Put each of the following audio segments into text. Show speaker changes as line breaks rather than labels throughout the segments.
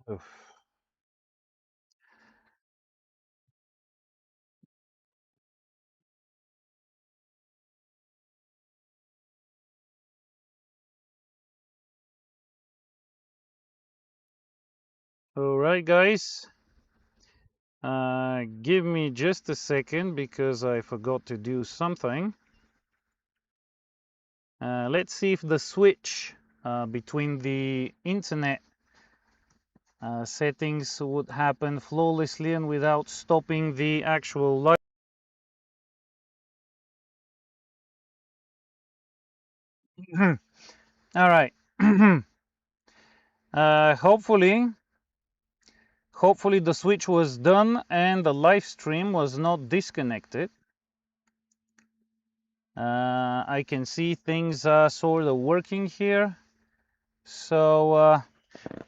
Oof. All right, guys. Give me just a second because I forgot to do something. Let's see if the switch between the internet settings would happen flawlessly and without stopping the actual live. All right. Hopefully the switch was done and the live stream was not disconnected. I can see things are sort of working here. So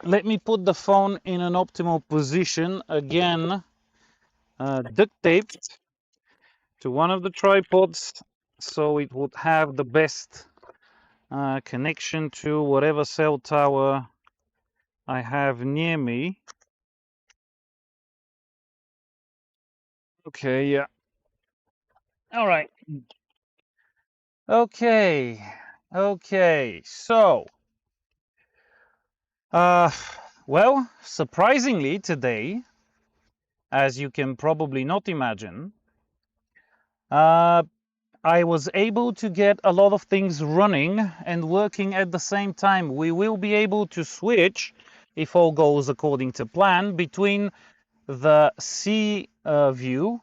let me put the phone in an optimal position again, duct taped to one of the tripods so it would have the best connection to whatever cell tower I have near me. Okay, yeah. All right. Okay. Okay. So, well, surprisingly today, as you can probably not imagine, I was able to get a lot of things running and working at the same time. We will be able to switch, if all goes according to plan, between the C view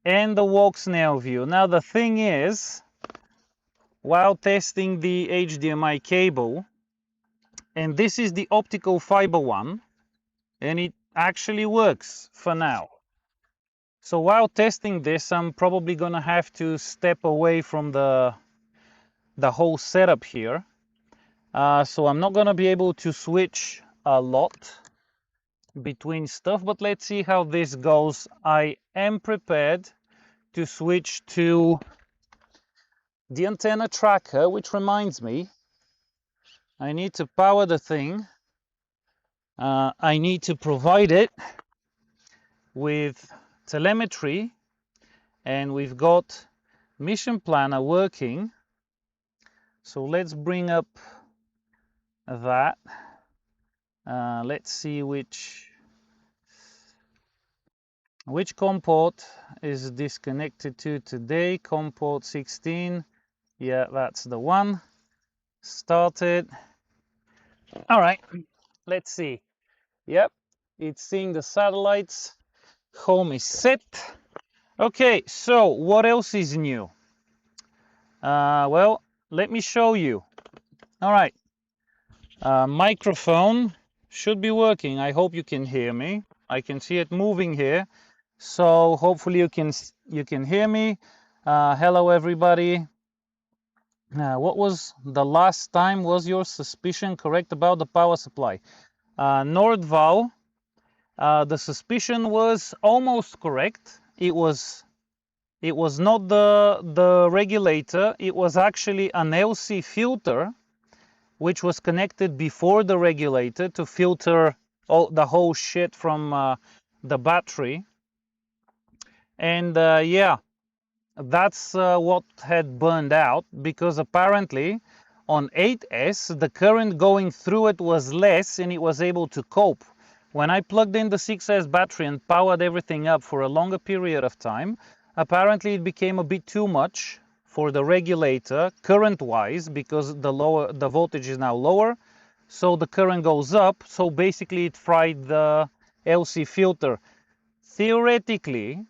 and the walk snail view. Now the thing is, while testing the HDMI cable, and this is the optical fiber one, and it actually works for now. So while testing this, I'm probably gonna have to step away from the whole setup here. So I'm not gonna be able to switch a lot between stuff, but let's see how this goes. I am prepared to switch to the antenna tracker, which reminds me, I need to power the thing. I need to provide it with telemetry, and we've got Mission Planner working. So let's bring up that. Let's see which COM port is disconnected to today. COM port 16. Yeah, that's the one. Started. All right, let's see. Yep, it's seeing the satellites. Home is set. Okay, so what else is new? Well, let me show you. All right, microphone should be working. I hope you can hear me. I can see it moving here, so hopefully you can hear me. Hello, everybody. What was the last time? Was your suspicion correct about the power supply? Nordval, the suspicion was almost correct. It was not the regulator. It was actually an LC filter, which was connected before the regulator to filter the whole shit from the battery. And yeah, that's what had burned out, because apparently on 8S the current going through it was less and it was able to cope. When I plugged in the 6S battery and powered everything up for a longer period of time, apparently it became a bit too much for the regulator current wise, because the voltage is now lower, so the current goes up. So basically it fried the LC filter. Theoretically,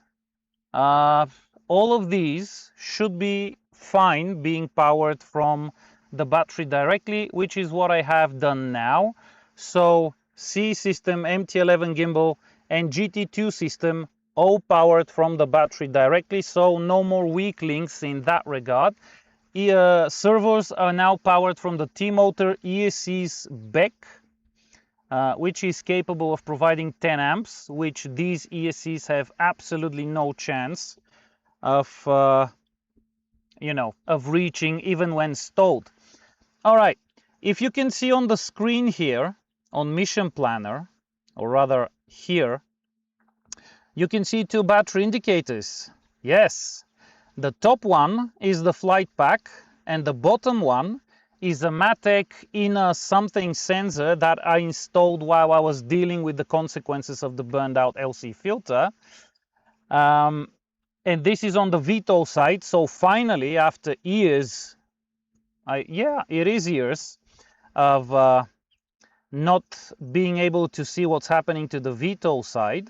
all of these should be fine being powered from the battery directly, which is what I have done now. So C system, MT11 gimbal and GT2 system all powered from the battery directly, so no more weak links in that regard. Servos are now powered from the T-Motor ESC's BEC, which is capable of providing 10 amps, which these ESCs have absolutely no chance of of reaching even when stalled. All right, if you can see on the screen here on Mission Planner, or rather here, you can see two battery indicators. Yes, the top one is the flight pack, and the bottom one is a Mavic inner something sensor that I installed while I was dealing with the consequences of the burned out LC filter. And this is on the VTOL side. So finally, after years, it is years of not being able to see what's happening to the VTOL side,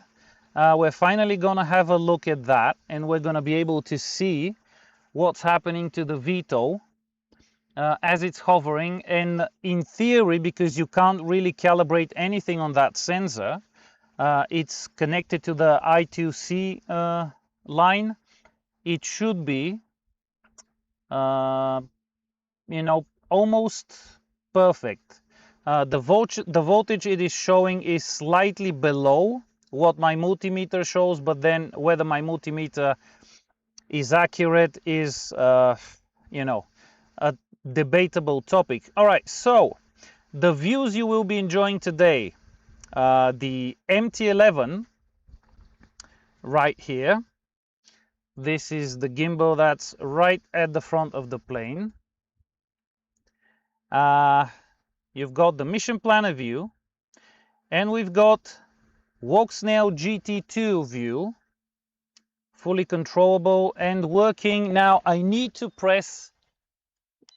we're finally gonna have a look at that, and we're gonna be able to see what's happening to the VTOL as it's hovering. And in theory, because you can't really calibrate anything on that sensor, it's connected to the I2C line, it should be almost perfect. The voltage it is showing is slightly below what my multimeter shows, but then whether my multimeter is accurate is a debatable topic. All right, so the views you will be enjoying today, the MT-11 right here. This is the gimbal that's right at the front of the plane. You've got the mission planner view, and we've got Walksnail GT2 view, fully controllable and working. Now I need to press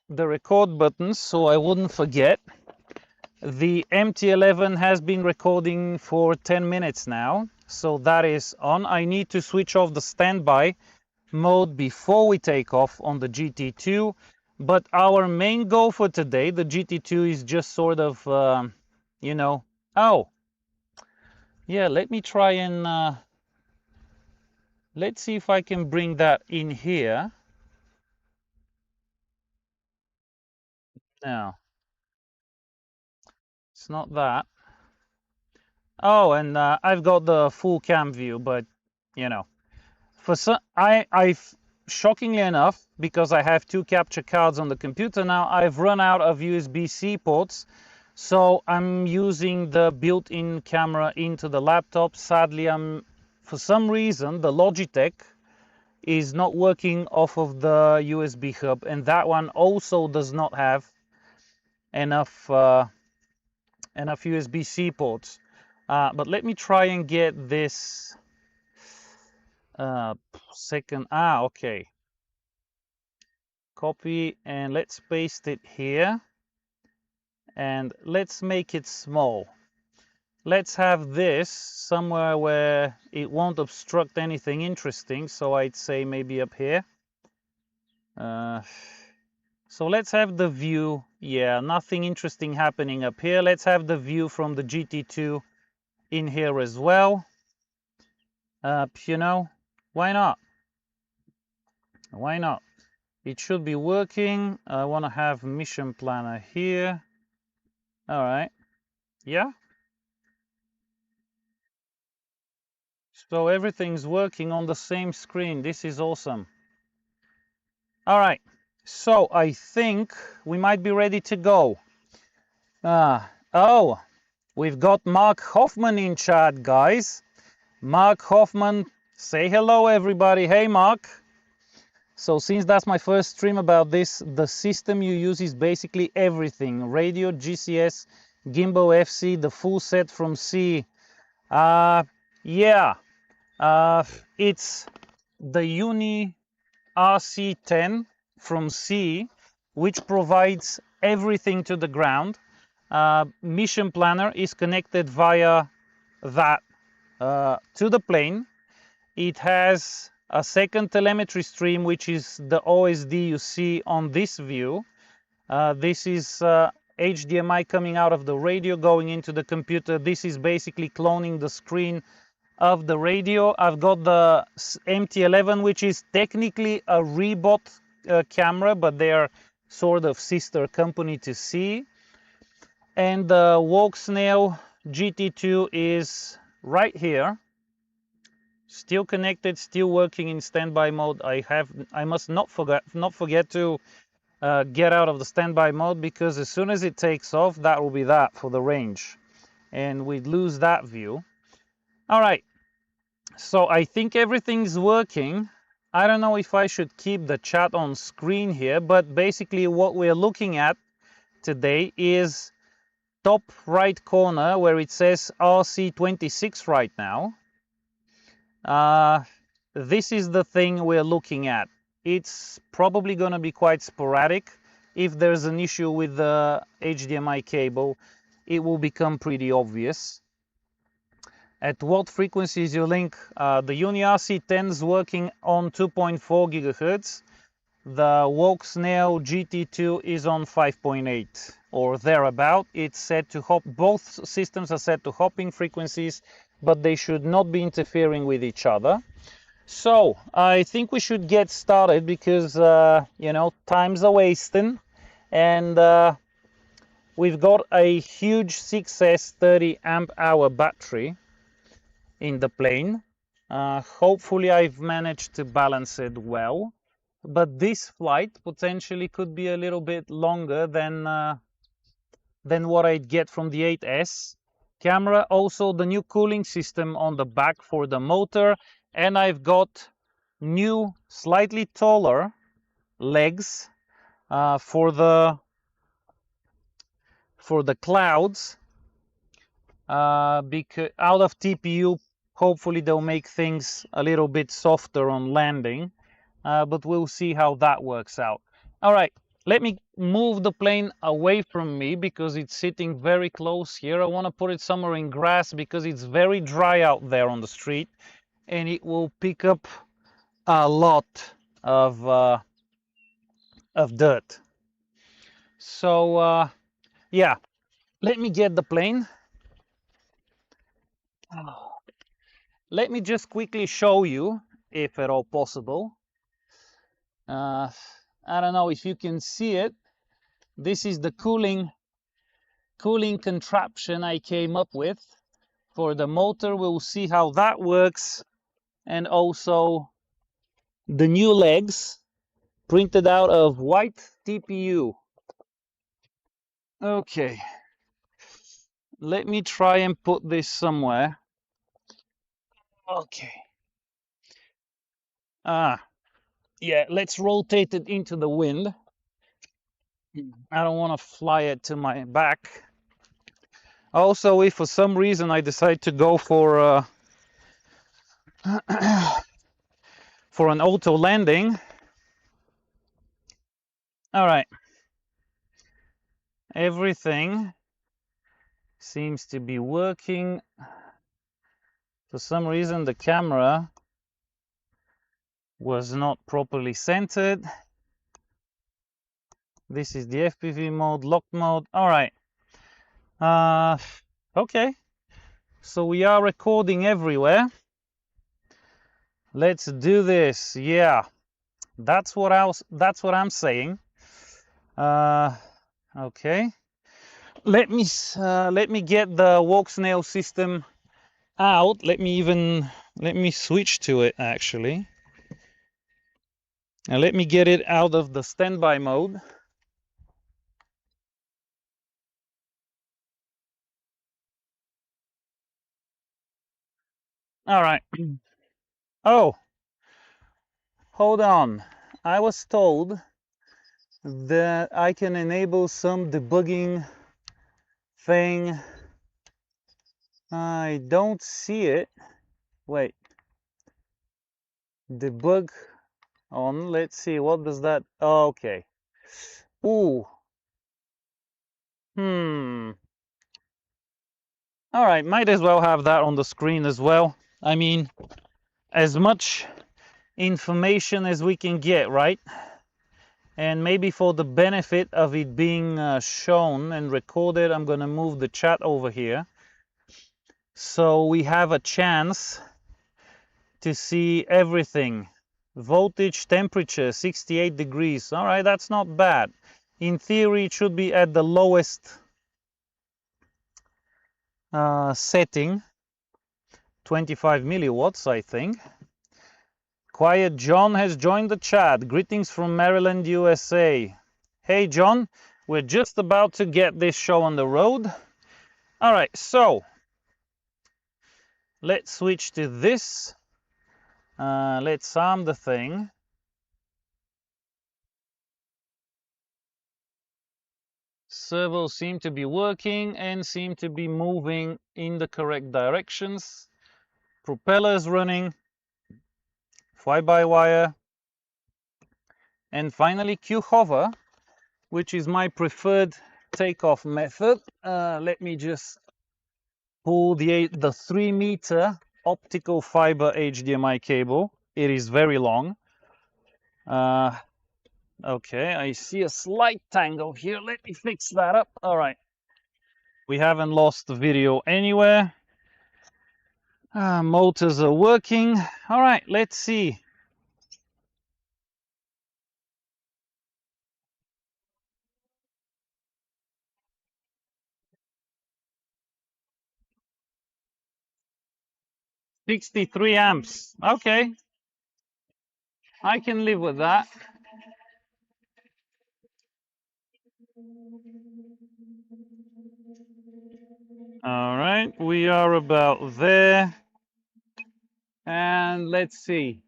the record button so I wouldn't forget. The MT-11 has been recording for 10 minutes now, so that is on. I need to switch off the standby mode before we take off on the GT2, but our main goal for today, the GT2, is just sort of oh yeah, let me try and let's see if I can bring that in here. No, it's not that. Oh, and I've got the full cam view, but for some, I've shockingly enough, because I have two capture cards on the computer now, I've run out of USB-C ports, so I'm using the built-in camera into the laptop. Sadly, for some reason the Logitech is not working off of the USB hub, and that one also does not have enough USB-C ports. But let me try and get this second. Okay. Copy, and let's paste it here, and let's make it small. Let's have this somewhere where it won't obstruct anything interesting, so I'd say maybe up here. So let's have the view. Yeah, nothing interesting happening up here. Let's have the view from the GT2 in here as well. Why not? Why not? It should be working. I want to have mission planner here. All right. Yeah. So everything's working on the same screen. This is awesome. All right. So I think we might be ready to go. Oh, we've got Mark Hoffman in chat, guys. Mark Hoffman, say hello, everybody. Hey, Mark. So since that's my first stream about this, the system you use is basically everything. Radio, GCS, gimbal, FC, the full set from siyi. Yeah, it's the UniRC 10 from siyi, which provides everything to the ground. Mission planner is connected via that to the plane. It has a second telemetry stream, which is the OSD you see on this view. This is HDMI coming out of the radio going into the computer. This is basically cloning the screen of the radio. I've got the MT-11, which is technically a reebot camera, but they are sort of sister company to siyi. And the Walksnail GT2 is right here, still connected, still working in standby mode. I must not forget to get out of the standby mode, because as soon as it takes off, that will be that for the range. and we'd lose that view. All right, so I think everything's working. I don't know if I should keep the chat on screen here, but basically what we're looking at today is top right corner where it says RC26 right now. This is the thing we're looking at. It's probably going to be quite sporadic. If there's an issue with the HDMI cable, it will become pretty obvious. At what frequency is your link? The UniRC 10 is working on 2.4 gigahertz. The Snail GT2 is on 5.8 or thereabout. It's set to hop. Both systems are set to hopping frequencies, but they should not be interfering with each other. So I think we should get started because you know, time's a wasting, and we've got a huge 6S 30 amp hour battery in the plane. Hopefully I've managed to balance it well, but this flight potentially could be a little bit longer than what I'd get from the 8S. Camera, also the new cooling system on the back for the motor, and I've got new slightly taller legs for the clouds, because out of TPU. Hopefully they'll make things a little bit softer on landing, but we'll see how that works out. All right, let me move the plane away from me because it's sitting very close here. I want to put it somewhere in grass because it's very dry out there on the street, and it will pick up a lot of dirt. So yeah, let me get the plane. Let me just quickly show you, if at all possible. I don't know if you can see it. This is the cooling contraption I came up with for the motor. We'll see how that works, and also the new legs printed out of white TPU. Okay, let me try and put this somewhere. Okay. Yeah, let's rotate it into the wind. I don't want to fly it to my back. Also, if for some reason I decide to go for for an auto landing. All right. Everything seems to be working. For some reason, the camera was not properly centered. This is the FPV mode, lock mode. All right. Okay. So we are recording everywhere. Let's do this. Yeah, that's what I'm saying. Okay. Let me get the Snail system out. Let me switch to it actually. And let me get it out of the standby mode. All right. Oh, hold on. I was told that I can enable some debugging thing. I don't see it. Wait. Debug on. Let's see. What does that? Oh, okay. Ooh. All right. Might as well have that on the screen as well. I mean, as much information as we can get, right? And maybe for the benefit of it being shown and recorded, I'm going to move the chat over here. So we have a chance to see everything. Voltage, temperature, 68 degrees. All right, that's not bad. In theory, it should be at the lowest setting, 25 milliwatts, I think. Quiet John has joined the chat. Greetings from Maryland, USA. Hey, John, we're just about to get this show on the road. All right, so let's switch to this. Let's arm the thing. Servos seem to be working and seem to be moving in the correct directions. Propellers running, fly-by-wire, and finally Q-hover, which is my preferred takeoff method. Let me just pull the 3-meter optical fiber HDMI cable. It is very long. Okay, I see a slight tangle here. Let me fix that up. All right. We haven't lost the video anywhere. Motors are working. All right, let's see. $63 amps. Okay, I can live with that. All right, we are about there. And let's see.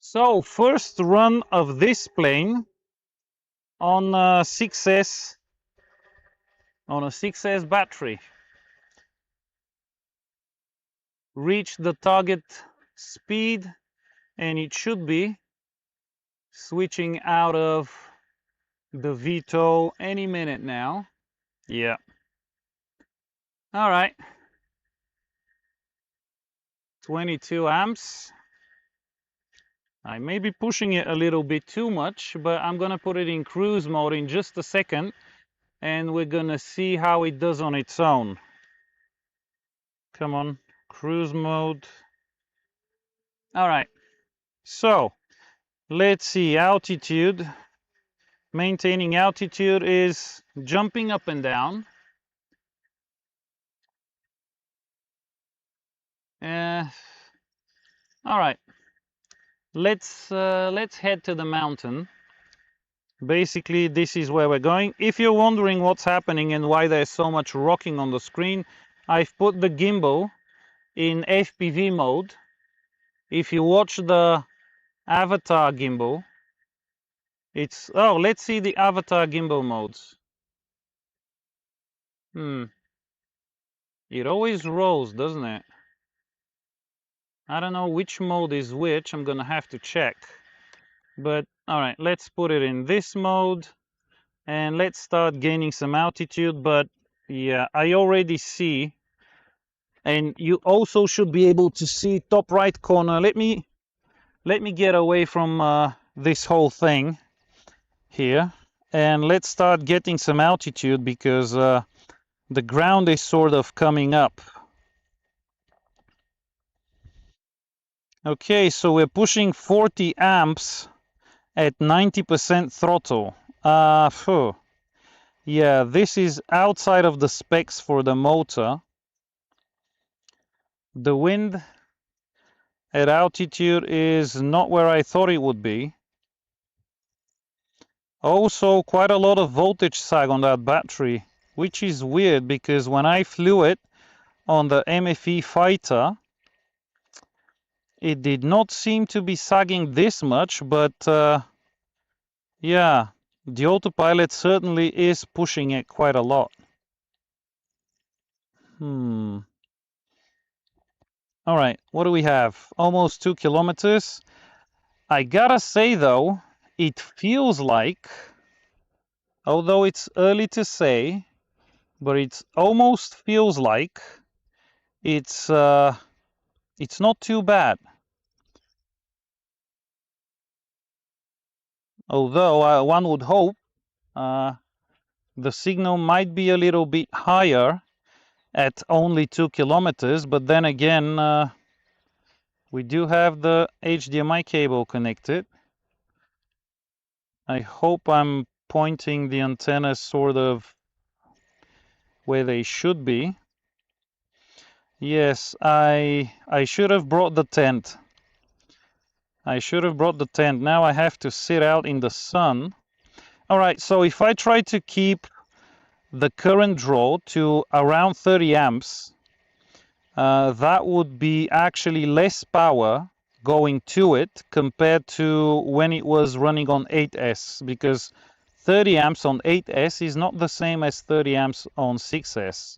So first run of this plane on a 6S battery. Reach the target speed, and it should be switching out of the VTOL any minute now. Yeah. All right. 22 amps. I may be pushing it a little bit too much, but I'm gonna put it in cruise mode in just a second, and we're gonna see how it does on its own. Come on, cruise mode. All right, so let's see, altitude. Maintaining altitude is jumping up and down. All right, let's head to the mountain. Basically, this is where we're going. If you're wondering what's happening and why there's so much rocking on the screen, I've put the gimbal in FPV mode. If you watch the avatar gimbal, it's... Oh, let's see the avatar gimbal modes. It always rolls, doesn't it? I don't know which mode is which. I'm gonna have to check. But all right, let's put it in this mode and let's start gaining some altitude. But yeah, I already see, and you also should be able to see top right corner. Let me get away from this whole thing here, and let's start getting some altitude because the ground is sort of coming up. Okay, so we're pushing 40 amps at 90% throttle. Yeah, this is outside of the specs for the motor. The wind at altitude is not where I thought it would be. Also, quite a lot of voltage sag on that battery, which is weird because when I flew it on the MFE fighter, it did not seem to be sagging this much, but yeah, the autopilot certainly is pushing it quite a lot. All right, what do we have? Almost 2 kilometers. I gotta say though, it feels like, although it's early to say, but it almost feels like it's not too bad. Although one would hope the signal might be a little bit higher at only 2 kilometers, but then again, we do have the HDMI cable connected. I hope I'm pointing the antennas sort of where they should be. Yes, I should have brought the tent. I should have brought the tent. Now I have to sit out in the sun. All right, so if I try to keep the current draw to around 30 amps, that would be actually less power going to it compared to when it was running on 8S, because 30 amps on 8S is not the same as 30 amps on 6S.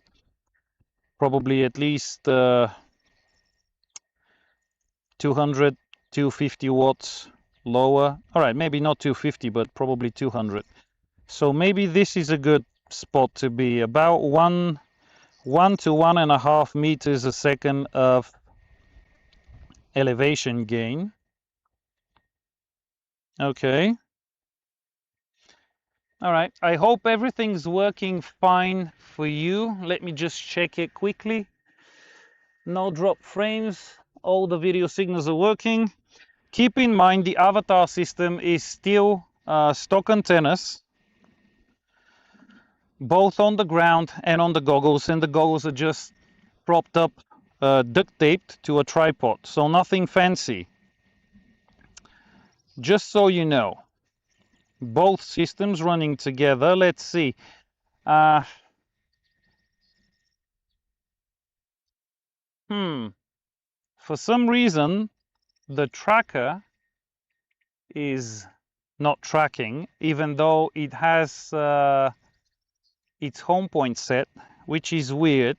Probably at least 200, 250 watts lower. All right, maybe not 250, but probably 200. So maybe this is a good spot to be, about 1 to 1.5 meters a second of elevation gain. Okay. All right, I hope everything's working fine for you. Let me just check it quickly. No drop frames, all the video signals are working. Keep in mind the avatar system is still stock antennas, both on the ground and on the goggles, and the goggles are just propped up, duct taped to a tripod, so nothing fancy. Just so you know, both systems running together. Let's see. For some reason, the tracker is not tracking, even though it has its home point set, which is weird.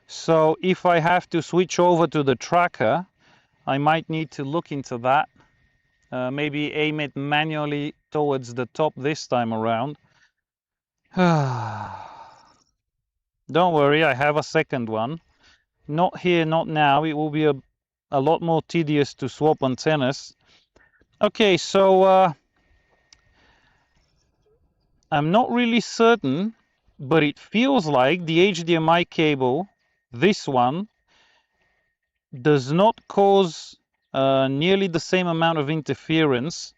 So if I have to switch over to the tracker, I might need to look into that. Maybe aim it manually towards the top this time around. Don't worry, I have a second one. Not here, not now. It will be a lot more tedious to swap antennas. Okay, so I'm not really certain, but it feels like the HDMI cable, this one, does not cause nearly the same amount of interference,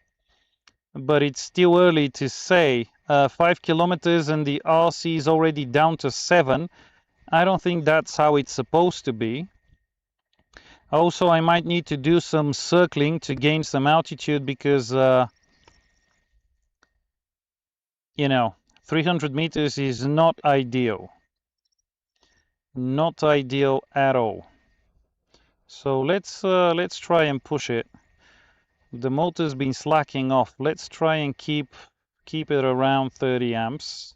but it's still early to say. 5 kilometers and the RC is already down to 7. I don't think that's how it's supposed to be. Also, I might need to do some circling to gain some altitude because, you know, 300 meters is not ideal. Not ideal at all. So let's try and push it. The motor's been slacking off. Let's try and keep it around 30 amps.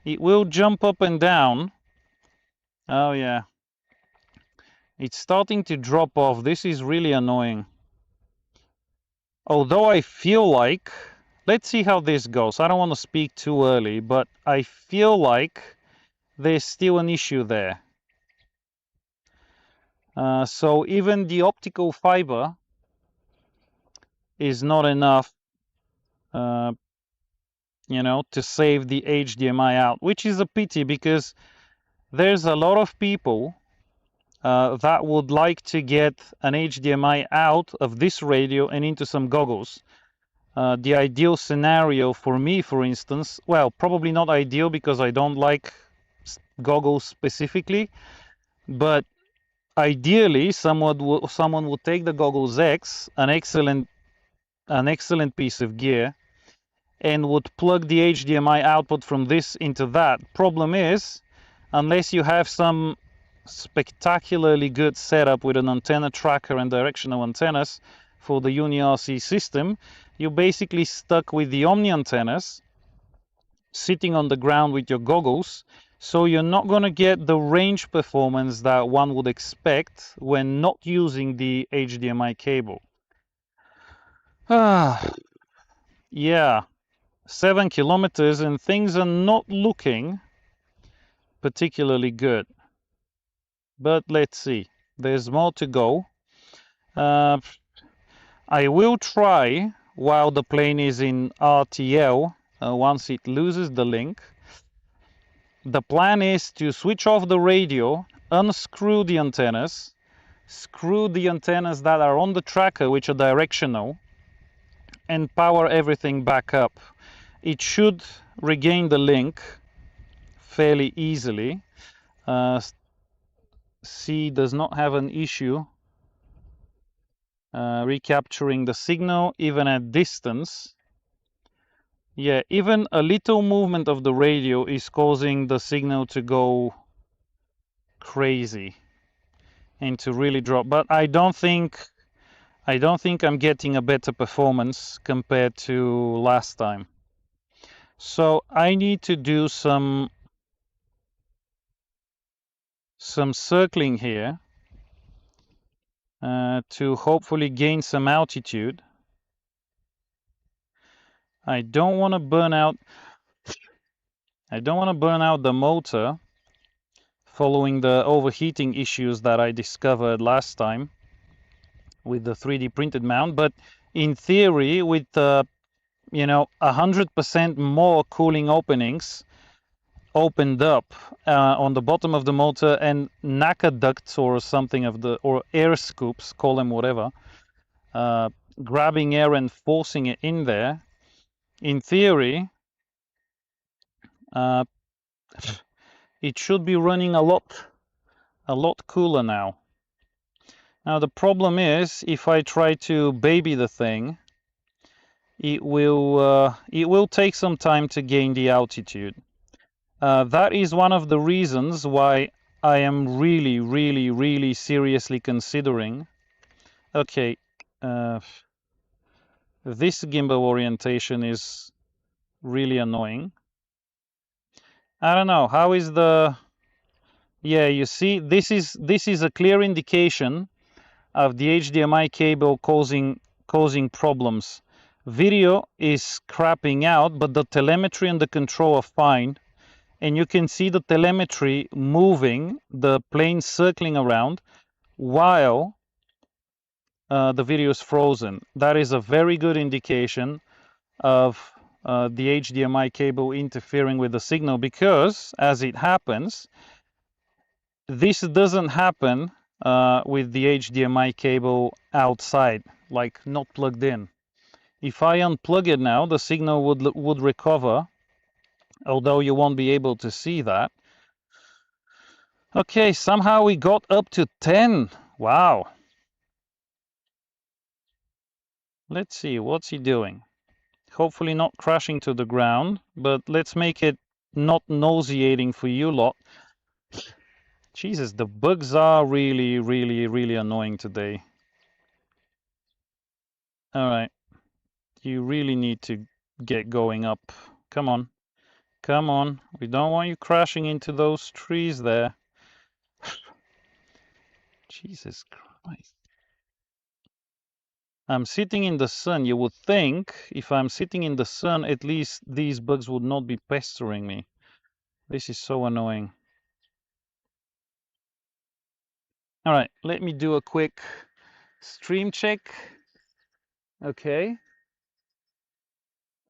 It will jump up and down. Oh yeah. It's starting to drop off. This is really annoying. Although I feel like, let's see how this goes. I don't want to speak too early, but I feel like there's still an issue there. So even the optical fiber is not enough, you know, to save the HDMI out, which is a pity because there's a lot of people that would like to get an HDMI out of this radio and into some goggles. The ideal scenario for me, for instance, well, probably not ideal because I don't like goggles specifically, but ideally someone would take the Goggles X, an excellent piece of gear, and would plug the HDMI output from this into that. Problem is, unless you have some spectacularly good setup with an antenna tracker and directional antennas for the UniRC system, you're basically stuck with the Omni antennas sitting on the ground with your goggles, so you're not going to get the range performance that one would expect when not using the HDMI cable. Yeah, 7 kilometers and things are not looking particularly good. But let's see, there's more to go. I will try while the plane is in RTL, once it loses the link. The plan is to switch off the radio, unscrew the antennas, screw the antennas that are on the tracker, which are directional, and power everything back up. It should regain the link fairly easily. C does not have an issue recapturing the signal even at distance. Yeah, even a little movement of the radio is causing the signal to go crazy and to really drop. But I don't think I'm getting a better performance compared to last time. So I need to do some circling here to hopefully gain some altitude. I don't want to burn out the motor following the overheating issues that I discovered last time with the 3D printed mount, but in theory, with 100% more cooling openings opened up on the bottom of the motor and NACA ducts or something or air scoops, call them whatever, grabbing air and forcing it in there, in theory, it should be running a lot cooler now. Now the problem is, if I try to baby the thing, it will take some time to gain the altitude. That is one of the reasons why I am really seriously considering. Okay, this gimbal orientation is really annoying. I don't know, how is the... Yeah, you see, this is a clear indication of the HDMI cable causing problems. Video is crapping out, but the telemetry and the control are fine. And you can see the telemetry moving, the plane circling around, while the video is frozen. That is a very good indication of the HDMI cable interfering with the signal, because, as it happens, this doesn't happen with the HDMI cable outside, like not plugged in. If I unplug it now, the signal would recover, although you won't be able to see that. Okay, somehow we got up to 10. Wow. Let's see, what's he doing? Hopefully not crashing to the ground, but let's make it not nauseating for you lot. Jesus, the bugs are really annoying today. All right, you really need to get going up. Come on, come on. We don't want you crashing into those trees there. Jesus Christ. I'm sitting in the sun. You would think if I'm sitting in the sun, at least these bugs would not be pestering me. This is so annoying. All right, let me do a quick stream check. Okay.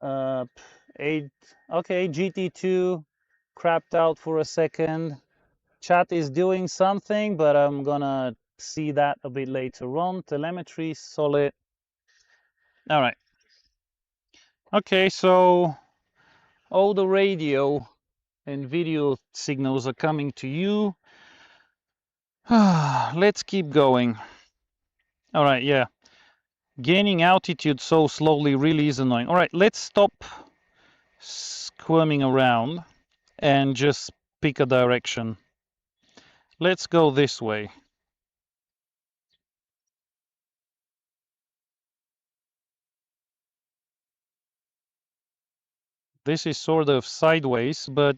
Okay, GT2 crapped out for a second. Chat is doing something, but I'm gonna see that a bit later on. Telemetry solid. All right. Okay, so all the radio and video signals are coming to you. Let's keep going. All right, yeah. Gaining altitude so slowly really is annoying. All right, let's stop squirming around and just pick a direction. Let's go this way. This is sort of sideways, but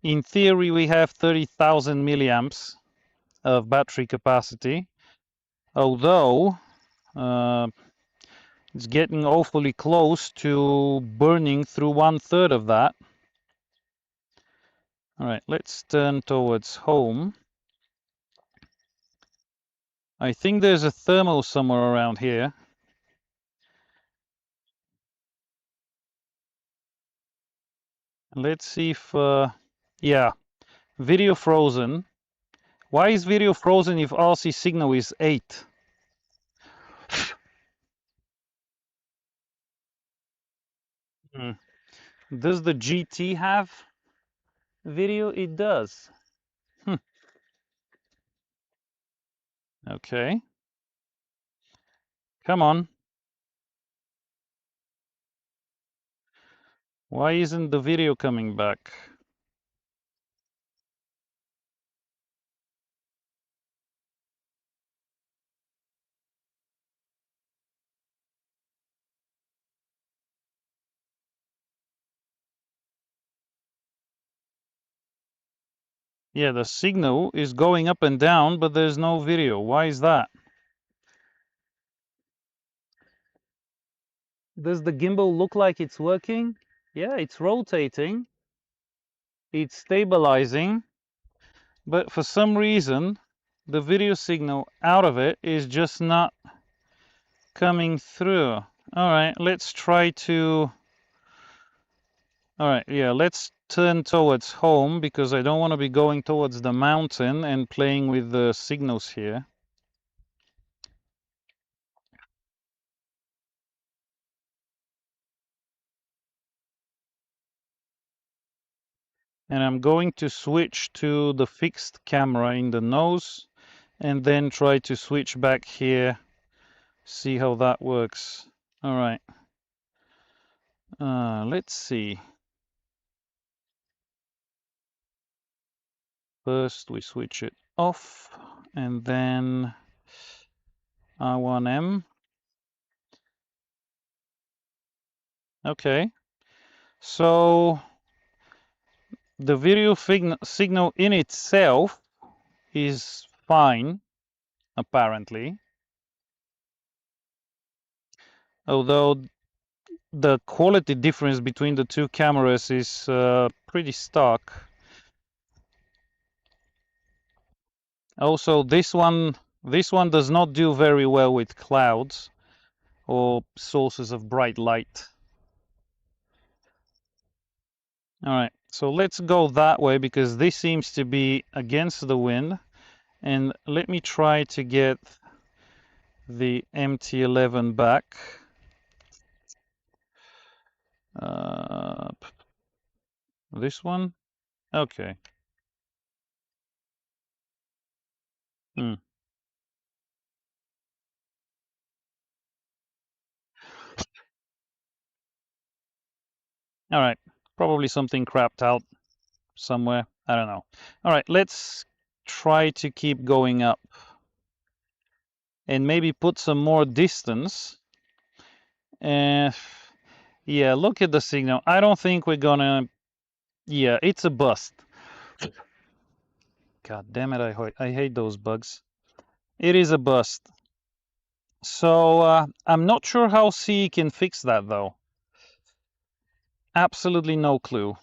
in theory we have 30,000 milliamps of battery capacity, although it's getting awfully close to burning through 1/3 of that. All right, let's turn towards home. I think there's a thermal somewhere around here. Let's see if, yeah, video frozen. Why is video frozen if RC signal is 8? Does the GT have video? It does. Okay. Come on. Why isn't the video coming back? Yeah, the signal is going up and down, but there's no video. Why is that? Does the gimbal look like it's working? Yeah, it's rotating. It's stabilizing. But for some reason, the video signal out of it is just not coming through. All right, let's try to... All right, yeah, let's turn towards home because I don't want to be going towards the mountain and playing with the signals here. And I'm going to switch to the fixed camera in the nose and then try to switch back here, see how that works. All right, let's see. First we switch it off and then R1M. Okay, so the video signal in itself is fine, apparently. Although the quality difference between the two cameras is pretty stark. Also, this one does not do very well with clouds or sources of bright light. All right, so let's go that way because this seems to be against the wind. And let me try to get the MT11 back. This one? Okay. Hmm. All right, probably something crapped out somewhere. I don't know. All right, let's try to keep going up and maybe put some more distance. And yeah, look at the signal. I don't think we're gonna... Yeah, it's a bust. God damn it, I hate those bugs. It is a bust. So I'm not sure how siyi can fix that though. Absolutely no clue.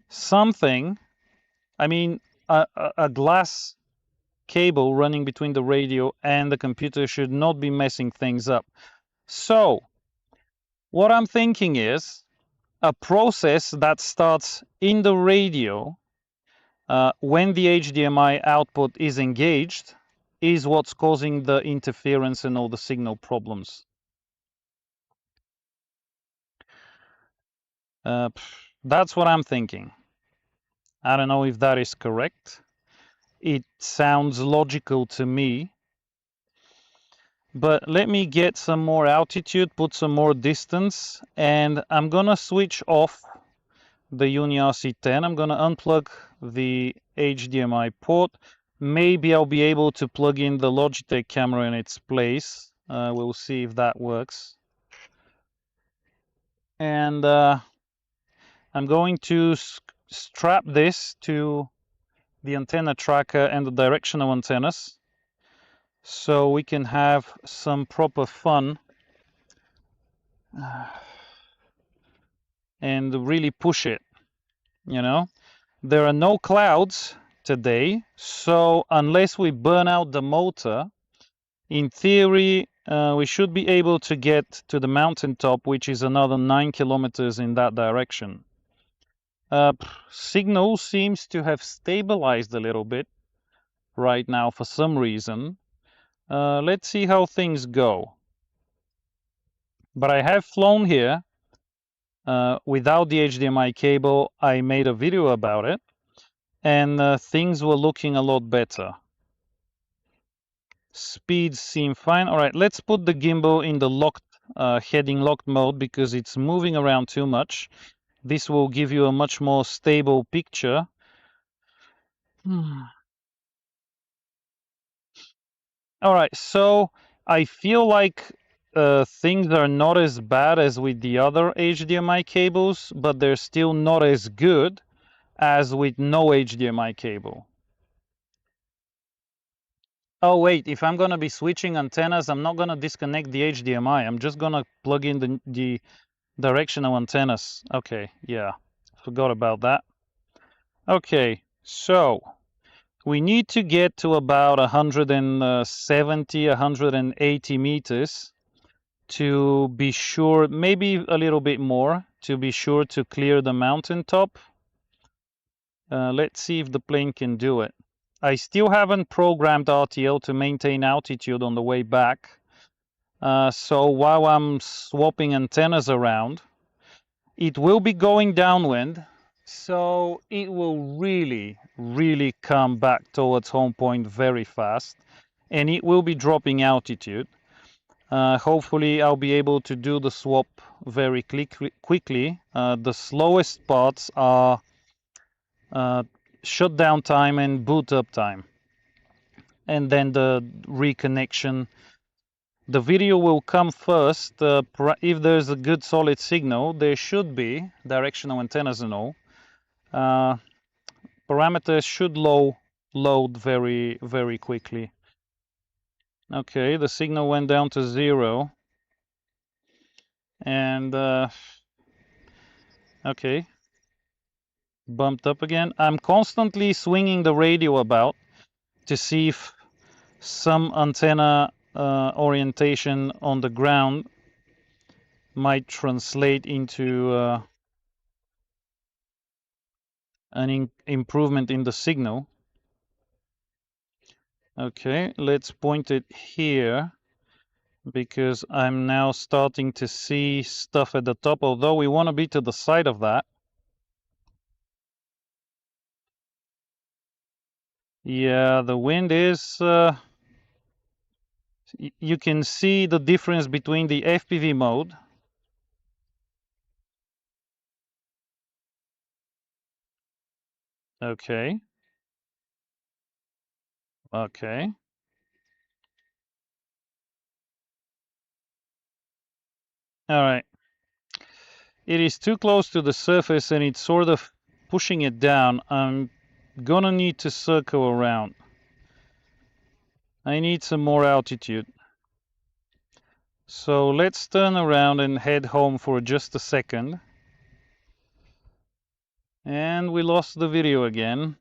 Something, I mean, a glass cable running between the radio and the computer should not be messing things up. So what I'm thinking is a process that starts in the radio when the HDMI output is engaged is what's causing the interference and all the signal problems. That's what I'm thinking. I don't know if that is correct. It sounds logical to me. But let me get some more altitude, put some more distance, and I'm gonna switch off the UniRC 10. I'm gonna unplug the HDMI port. Maybe I'll be able to plug in the Logitech camera in its place. We'll see if that works. And I'm going to strap this to the antenna tracker and the directional antennas so we can have some proper fun and really push it. You know, there are no clouds today, so unless we burn out the motor, in theory we should be able to get to the mountaintop, which is another 9 kilometers in that direction. Signal seems to have stabilized a little bit right now for some reason. Let's see how things go. But I have flown here without the HDMI cable. I made a video about it, and things were looking a lot better. Speeds seem fine. All right, let's put the gimbal in the locked heading locked mode because it's moving around too much. This will give you a much more stable picture. All right, so I feel like things are not as bad as with the other HDMI cables, but they're still not as good as with no HDMI cable. Oh wait, if I'm gonna be switching antennas, I'm not gonna disconnect the HDMI. I'm just gonna plug in the directional antennas. Okay, yeah, forgot about that. Okay, so we need to get to about 170, 180 meters to be sure, maybe a little bit more, to be sure to clear the mountaintop. Let's see if the plane can do it. I still haven't programmed RTL to maintain altitude on the way back. So while I'm swapping antennas around, it will be going downwind. So it will really come back towards home point very fast. And it will be dropping altitude. Hopefully I'll be able to do the swap very quickly. The slowest parts are shutdown time and boot up time, and then the reconnection. The video will come first. If there's a good solid signal, there should be directional antennas and all. Parameters should load very quickly. Okay, the signal went down to 0, and okay, bumped up again. I'm constantly swinging the radio about to see if some antenna orientation on the ground might translate into an improvement in the signal. Okay, let's point it here because I'm now starting to see stuff at the top, although we want to be to the side of that. Yeah, the wind is you can see the difference between the FPV mode okay all right, it is too close to the surface and it's sort of pushing it down. I'm gonna need to circle around. I need some more altitude. So let's turn around and head home for just a second. And we lost the video again.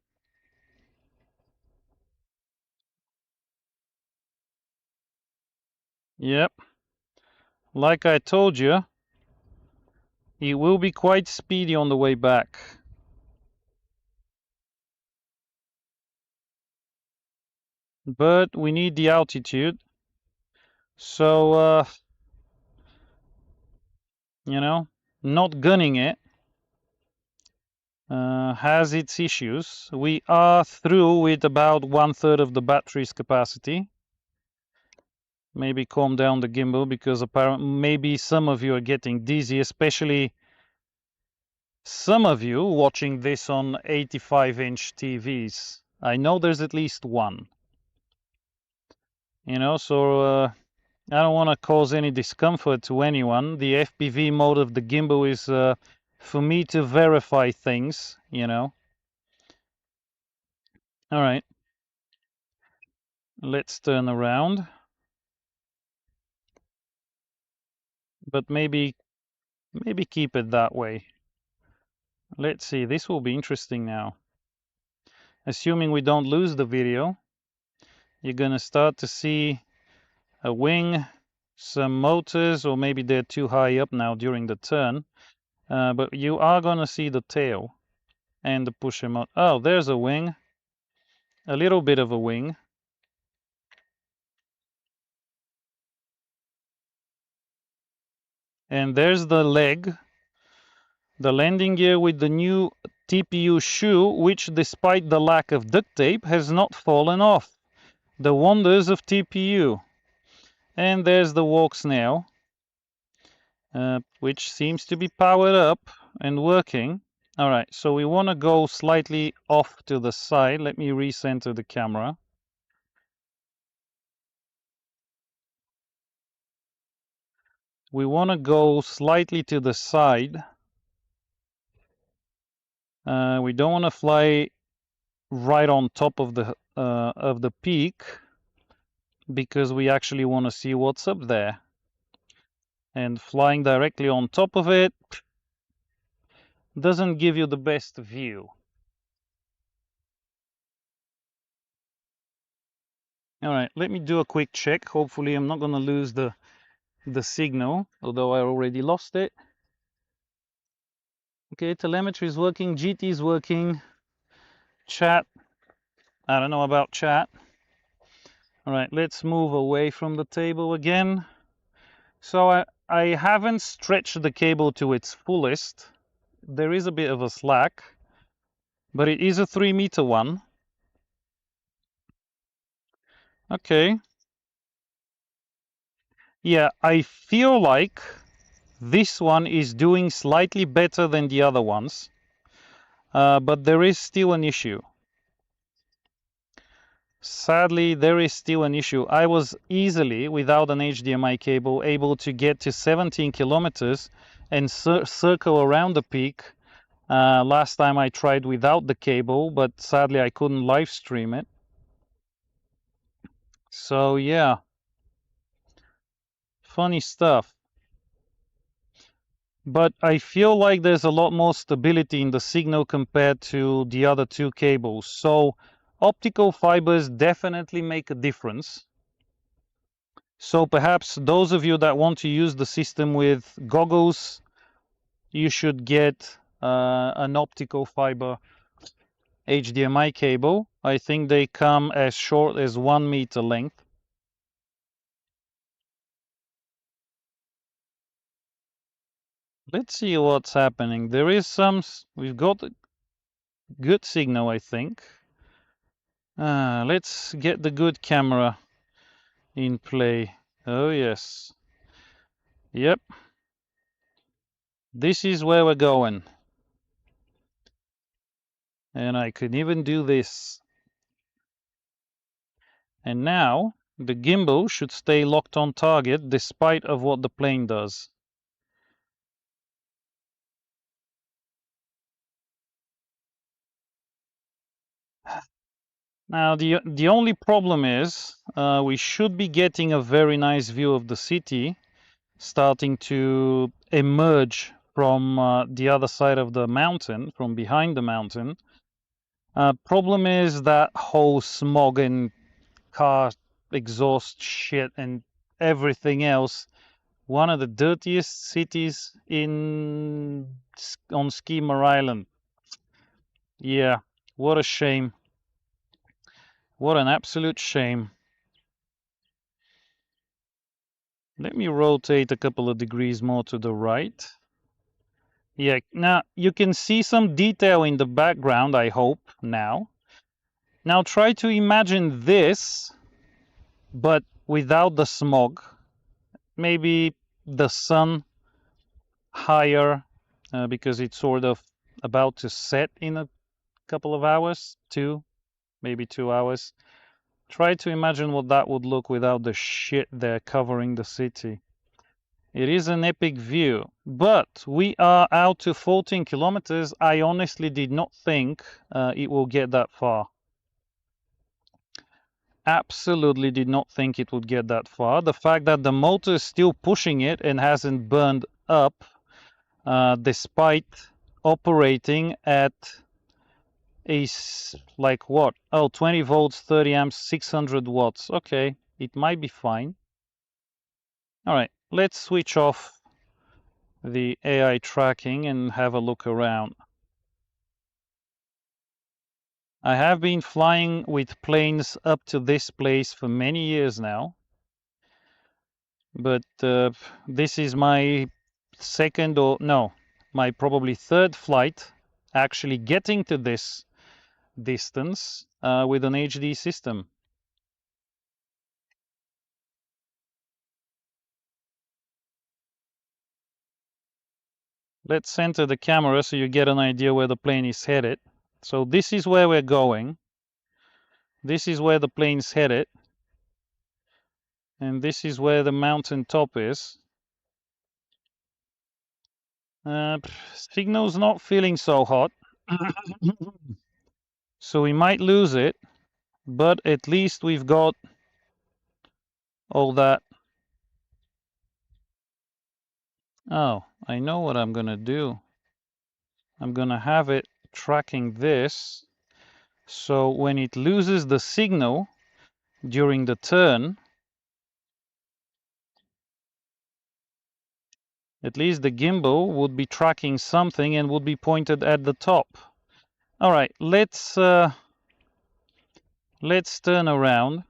Yep. Like I told you, it will be quite speedy on the way back. But we need the altitude. So, you know, not gunning it has its issues. We are through with about 1/3 of the battery's capacity. Maybe calm down the gimbal because apparently maybe some of you are getting dizzy, especially some of you watching this on 85-inch TVs. I know there's at least one. You know, so I don't want to cause any discomfort to anyone. The FPV mode of the gimbal is for me to verify things, you know. All right. Let's turn around. But maybe keep it that way. Let's see, this will be interesting now. Assuming we don't lose the video, you're going to start to see a wing, some motors, or maybe they're too high up now during the turn. But you are going to see the tail and the pusher motor. Oh, there's a wing. A little bit of a wing. And there's the leg. The landing gear with the new TPU shoe, which despite the lack of duct tape has not fallen off. The wonders of TPU. And there's the walk snail. which seems to be powered up and working. All right, so we want to go slightly off to the side. Let me recenter the camera. We want to go slightly to the side. We don't want to fly right on top of the peak, because we actually want to see what's up there. And flying directly on top of it doesn't give you the best view. All right, let me do a quick check. Hopefully I'm not going to lose the signal, although I already lost it. Okay, telemetry is working, GT is working, chat, I don't know about chat. All right, let's move away from the table again. So I haven't stretched the cable to its fullest. There is a bit of a slack, but it is a 3-meter one. Okay. Yeah, I feel like this one is doing slightly better than the other ones, but there is still an issue. Sadly, there is still an issue. I was easily, without an HDMI cable, able to get to 17 kilometers and circle around the peak. Last time I tried without the cable, but sadly I couldn't live stream it. So yeah, funny stuff. But I feel like there's a lot more stability in the signal compared to the other two cables. So optical fibers definitely make a difference. So perhaps those of you that want to use the system with goggles, you should get an optical fiber HDMI cable. I think they come as short as 1 meter length. Let's see what's happening. There is we've got a good signal, I think. Let's get the good camera in play. Oh yes. Yep. This is where we're going. And I could even do this. And now the gimbal should stay locked on target despite of what the plane does. Now the only problem is we should be getting a very nice view of the city starting to emerge from the other side of the mountain, from behind the mountain. Problem is that whole smog and car exhaust shit and everything else. One of the dirtiest cities on Skimmer Island. Yeah, what a shame. What an absolute shame. Let me rotate a couple of degrees more to the right. Yeah, now you can see some detail in the background, I hope, now. Now try to imagine this, but without the smog. Maybe the sun higher, because it's sort of about to set in a couple of hours, maybe 2 hours. Try to imagine what that would look without the shit there covering the city. It is an epic view, but we are out to 14 kilometers. I honestly did not think it will get that far. Absolutely did not think it would get that far. The fact that the motor is still pushing it and hasn't burned up, despite operating at like what? Oh, 20 volts, 30 amps, 600 watts. Okay, it might be fine. All right, let's switch off the AI tracking and have a look around. I have been flying with planes up to this place for many years now, but this is my my probably third flight actually getting to this distance with an HD system. Let's center the camera so you get an idea where the plane is headed. So this is where we're going. This is where the plane's headed. And this is where the mountain top is. Signal's not feeling so hot. So we might lose it, but at least we've got all that. Oh, I know what I'm gonna do. I'm gonna have it tracking this, so when it loses the signal during the turn, at least the gimbal would be tracking something and would be pointed at the top. All right, let's turn around.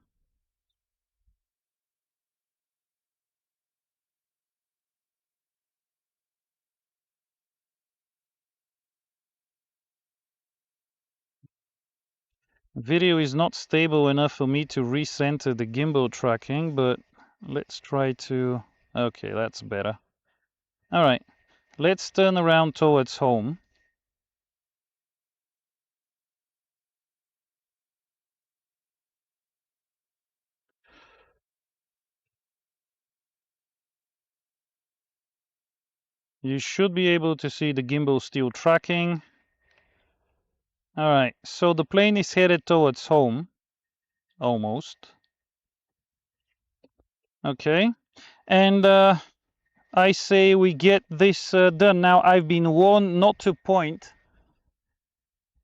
Video is not stable enough for me to recenter the gimbal tracking, but let's try to... Okay, that's better. All right, let's turn around towards home. You should be able to see the gimbal still tracking. All right, so the plane is headed towards home, almost. Okay, and I say we get this done. Now, I've been warned not to point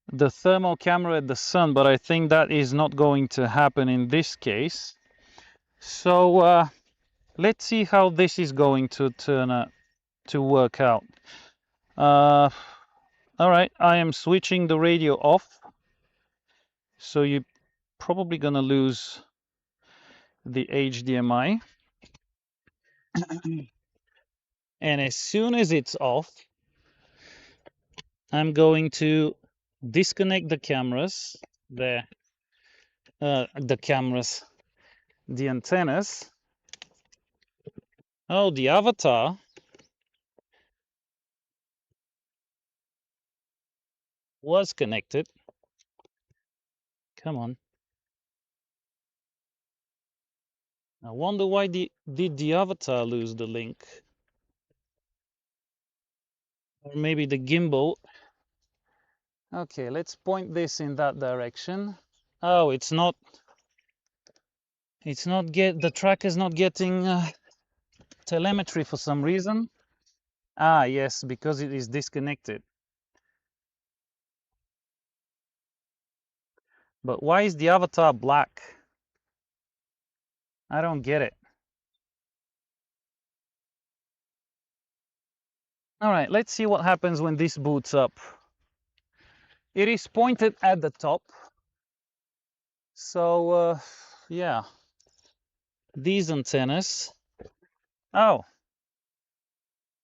the thermal camera at the sun, but I think that is not going to happen in this case. So let's see how this is going to turn out to work out. All right, I am switching the radio off, so you're probably gonna lose the HDMI. And as soon as it's off, I'm going to disconnect the cameras, the antennas. Oh, the avatar was connected. Come on. I wonder why did the avatar lose the link? Or maybe the gimbal. Okay, let's point this in that direction. Oh, it's not the tracker's not getting telemetry for some reason. Ah, yes, because it is disconnected. But why is the avatar black? I don't get it. All right, let's see what happens when this boots up. It is pointed at the top. So, yeah. These antennas. Oh.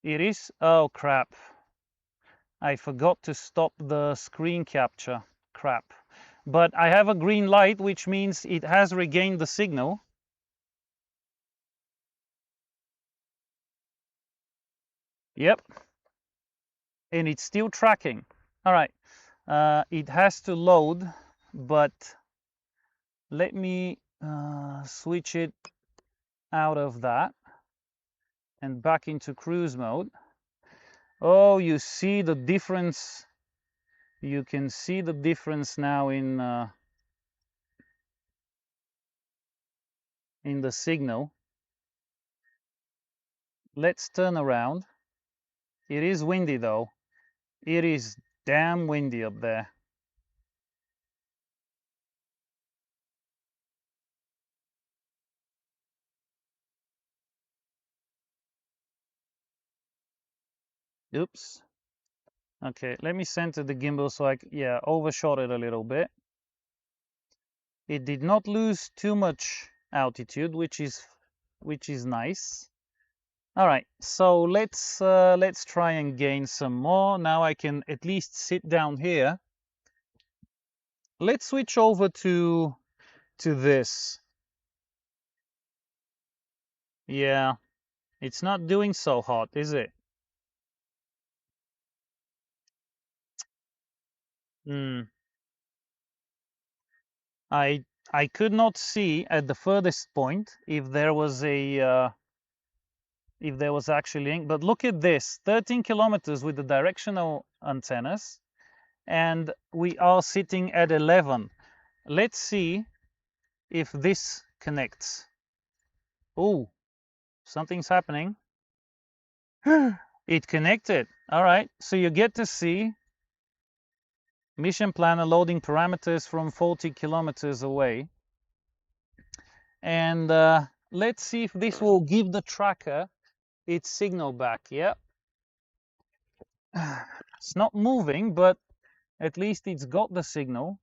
It is? Oh, crap. I forgot to stop the screen capture. Crap. But I have a green light, which means it has regained the signal. Yep. And it's still tracking. All right. It has to load, but let me switch it out of that and back into cruise mode. Oh, you see the difference. You can see the difference now in the signal. Let's turn around. It is windy though. It is damn windy up there. Oops. Okay, let me center the gimbal so yeah, overshot it a little bit. It did not lose too much altitude, which is nice. All right, so let's try and gain some more. Now I can at least sit down here. Let's switch over to this. Yeah, it's not doing so hot, is it? Hmm. I I could not see at the furthest point if there was actually, but look at this, 13 kilometers with the directional antennas, and we are sitting at 11. Let's see if this connects. Oh, something's happening. It connected. All right, so you get to see mission planner loading parameters from 40 kilometers away. And let's see if this will give the tracker its signal back. Yep. It's not moving, but at least it's got the signal.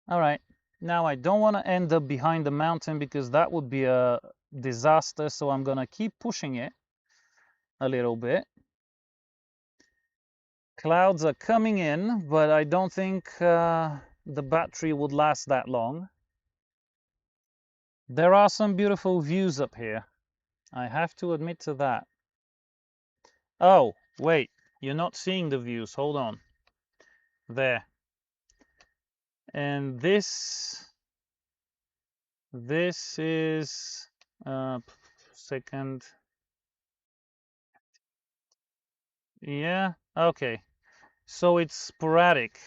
All right. Now I don't want to end up behind the mountain because that would be a disaster. So I'm going to keep pushing it a little bit. Clouds are coming in, but I don't think the battery would last that long. There are some beautiful views up here. I have to admit to that. Oh, wait, you're not seeing the views. Hold on. There. And this is second. Yeah, okay. So it's sporadic.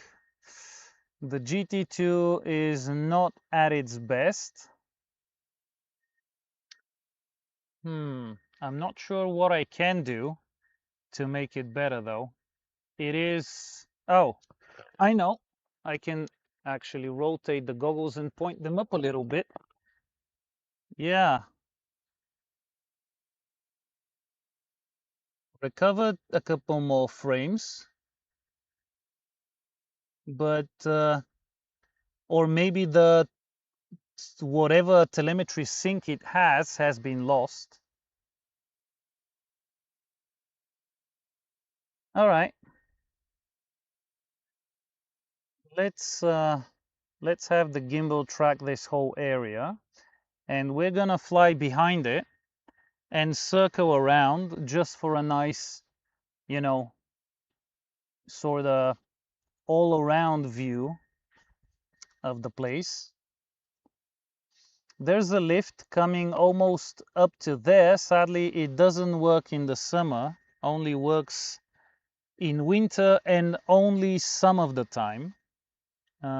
The GT2 is not at its best. I'm not sure what I can do to make it better though. It is, oh, I know. I can actually rotate the goggles and point them up a little bit. Yeah, recovered a couple more frames, but or maybe the whatever telemetry sync it has been lost. All right, let's have the gimbal track this whole area, and we're gonna fly behind it and circle around just for a nice, you know, sort of all around view of the place. There's a lift coming almost up to there. Sadly, it doesn't work in the summer, only works in winter and only some of the time,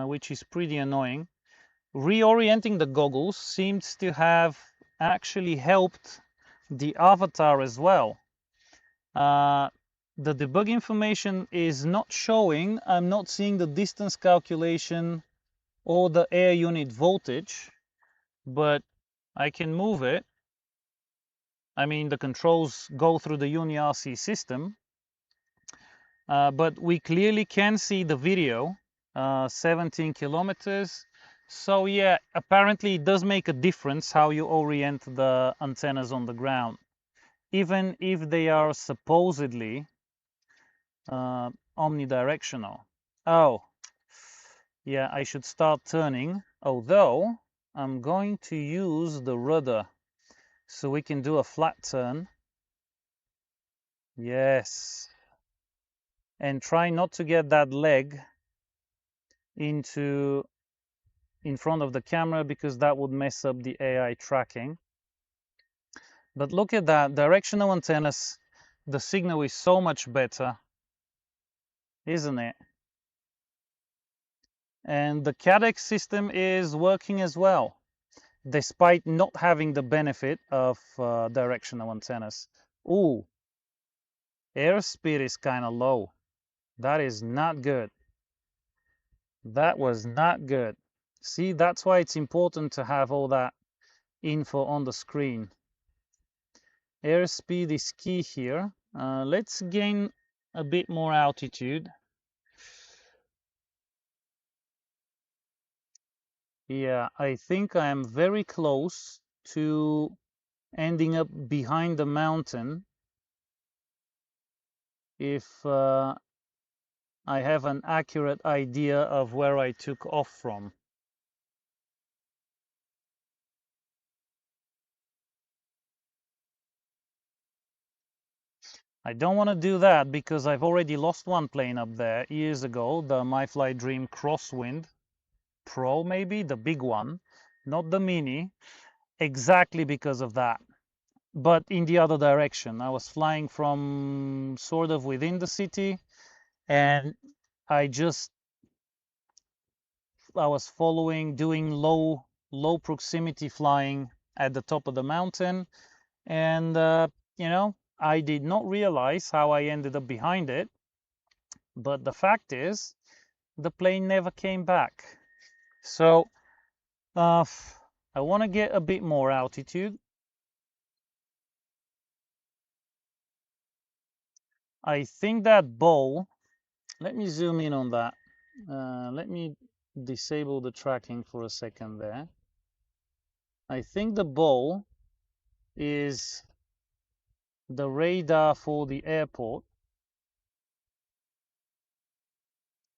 which is pretty annoying. Reorienting the goggles seems to have actually helped the avatar as well. The debug information is not showing. I'm not seeing the distance calculation or the air unit voltage, but I can move it. I mean, the controls go through the UniRC system, but we clearly can see the video, 17 kilometers. So yeah, apparently it does make a difference how you orient the antennas on the ground, even if they are supposedly omnidirectional. Oh, yeah, I should start turning, although I'm going to use the rudder so we can do a flat turn. Yes. And try not to get that leg in front of the camera because that would mess up the AI tracking. But look at that, directional antennas, the signal is so much better, isn't it? And the caddx system is working as well, despite not having the benefit of directional antennas. Ooh, airspeed is kind of low. That is not good. That was not good. See, that's why it's important to have all that info on the screen. Airspeed is key here. Let's gain a bit more altitude. Yeah, I think I am very close to ending up behind the mountain if I have an accurate idea of where I took off from. I don't want to do that because I've already lost one plane up there years ago, the MyFly Dream Crosswind Pro, maybe the big one, not the mini, exactly because of that. But in the other direction, I was flying from sort of within the city, and I was following, doing low proximity flying at the top of the mountain, and you know, I did not realize how I ended up behind it, but the fact is the plane never came back. So I want to get a bit more altitude. I think that bowl, let me zoom in on that. Let me disable the tracking for a second there. I think the bowl is the radar for the airport.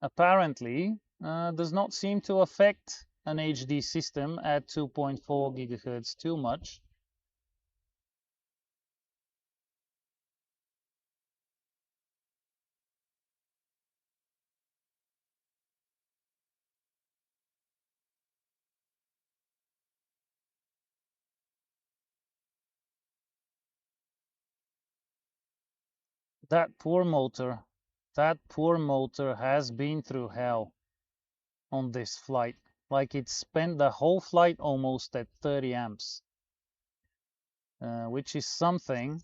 Apparently, does not seem to affect an HD system at 2.4 gigahertz too much. That poor motor has been through hell on this flight. Like, it spent the whole flight almost at 30 amps, which is something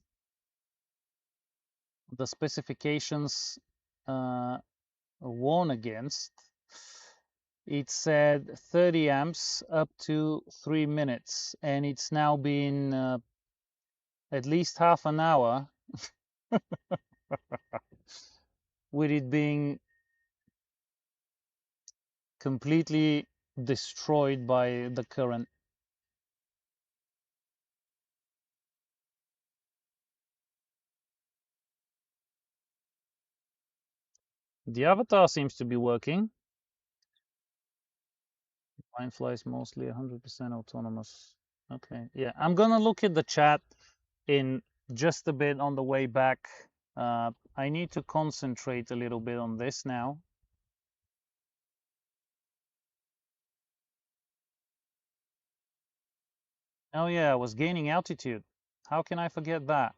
the specifications warn against. It said 30 amps up to 3 minutes, and it's now been at least half an hour with it being completely destroyed by the current. The avatar seems to be working. Mine flies mostly 100% autonomous. Okay, yeah, I'm gonna look at the chat in just a bit on the way back. I need to concentrate a little bit on this now. Oh yeah, I was gaining altitude. How can I forget that?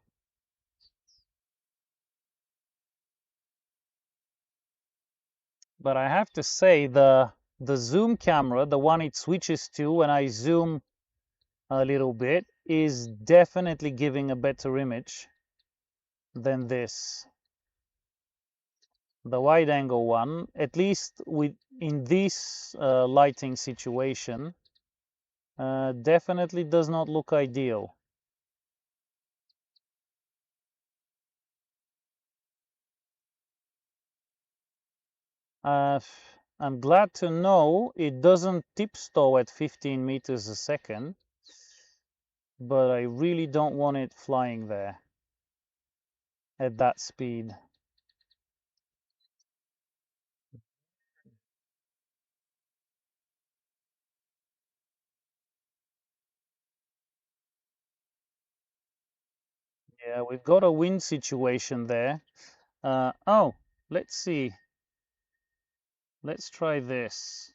But I have to say, the zoom camera, the one it switches to when I zoom a little bit, is definitely giving a better image than this. The wide angle one, at least in this lighting situation, definitely does not look ideal. I'm glad to know it doesn't tiptoe at 15 meters a second, but I really don't want it flying there at that speed. Yeah, we've got a wind situation there. Oh, let's see. Let's try this.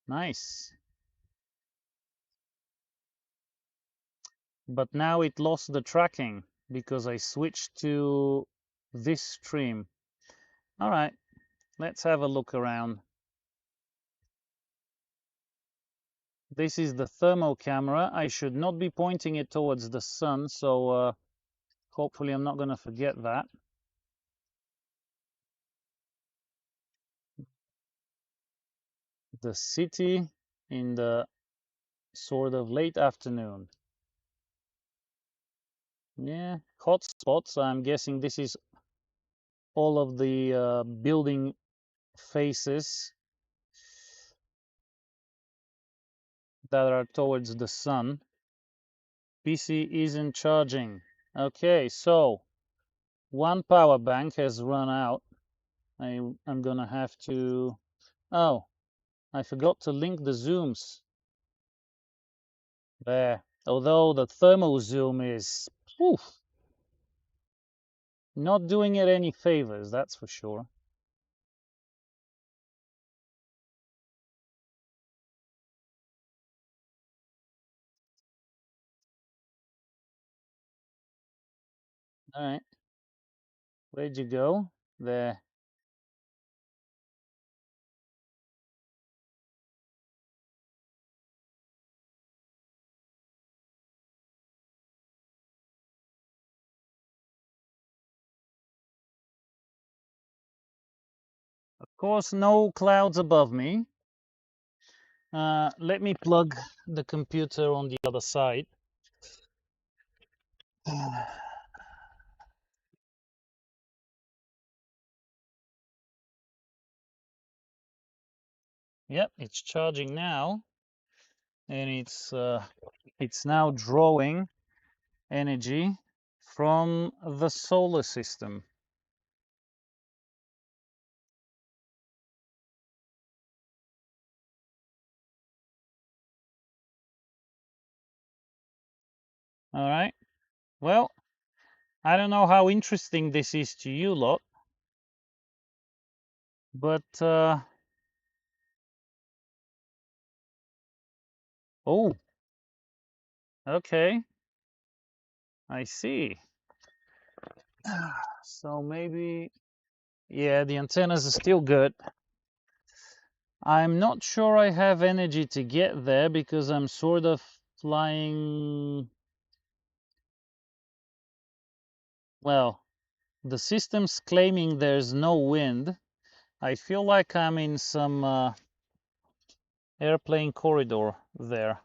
Nice. But now it lost the tracking because I switched to this stream. All right, let's have a look around. This is the thermal camera. I should not be pointing it towards the sun, so hopefully I'm not going to forget that. The city in the sort of late afternoon. Yeah, hot spots. I'm guessing this is all of the building faces that are towards the sun. PC isn't charging. Okay, so one power bank has run out. I'm gonna have to... Oh, I forgot to link the zooms. There. Although the thermal zoom is... Oof, Not doing it any favors, that's for sure. All right. Where'd you go? There. Of course, no clouds above me. Let me plug the computer on the other side. Yep, it's charging now, and it's now drawing energy from the solar system. All right. Well, I don't know how interesting this is to you lot, but oh, okay, I see. So maybe, yeah, the antennas are still good. I'm not sure I have energy to get there because I'm sort of flying. Well, the system's claiming there's no wind. I feel like I'm in some airplane corridor there.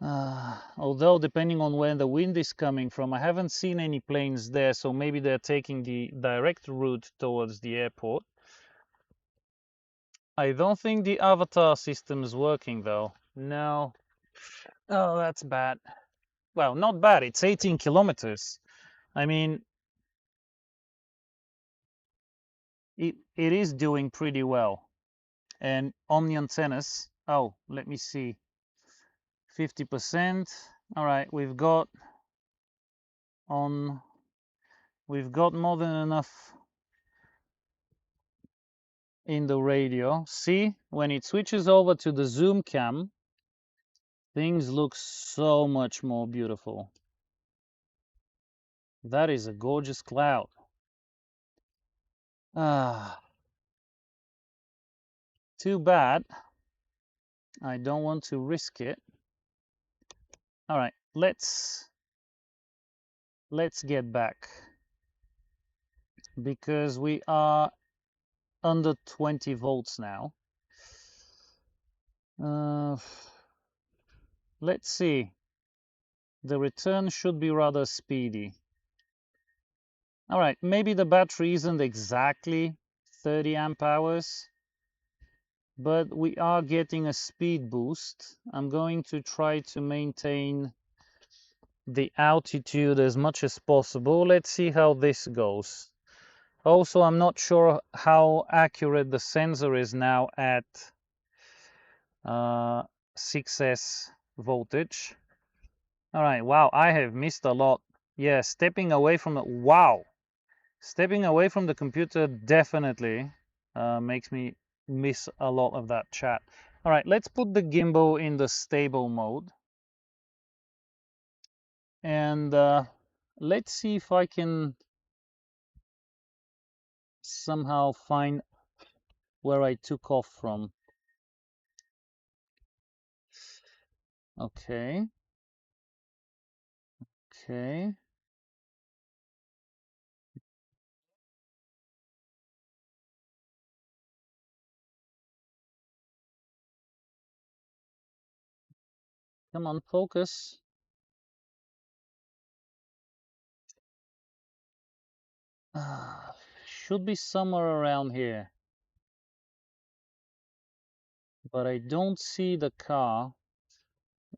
Although depending on where the wind is coming from, I haven't seen any planes there, so maybe they're taking the direct route towards the airport. I don't think the avatar system is working though. No. Oh, that's bad. Well, not bad. It's 18 kilometers. I mean, it is doing pretty well. And on the antennas, oh, let me see. 50%. All right, we've got more than enough in the radio. See, when it switches over to the zoom cam, things look so much more beautiful. That is a gorgeous cloud. Ah, too bad. I don't want to risk it. All right, let's get back because we are under 20 volts now. Let's see. The return should be rather speedy. All right, maybe the battery isn't exactly 30 amp hours, but we are getting a speed boost. I'm going to try to maintain the altitude as much as possible. Let's see how this goes. Also, I'm not sure how accurate the sensor is now at 6S voltage. All right, wow, I have missed a lot. Yeah, stepping away from the, wow. Stepping away from the computer definitely makes me miss a lot of that chat. All right, let's put the gimbal in the stable mode. And let's see if I can somehow find where I took off from. Okay. Okay. Come on, focus. Should be somewhere around here. But I don't see the car.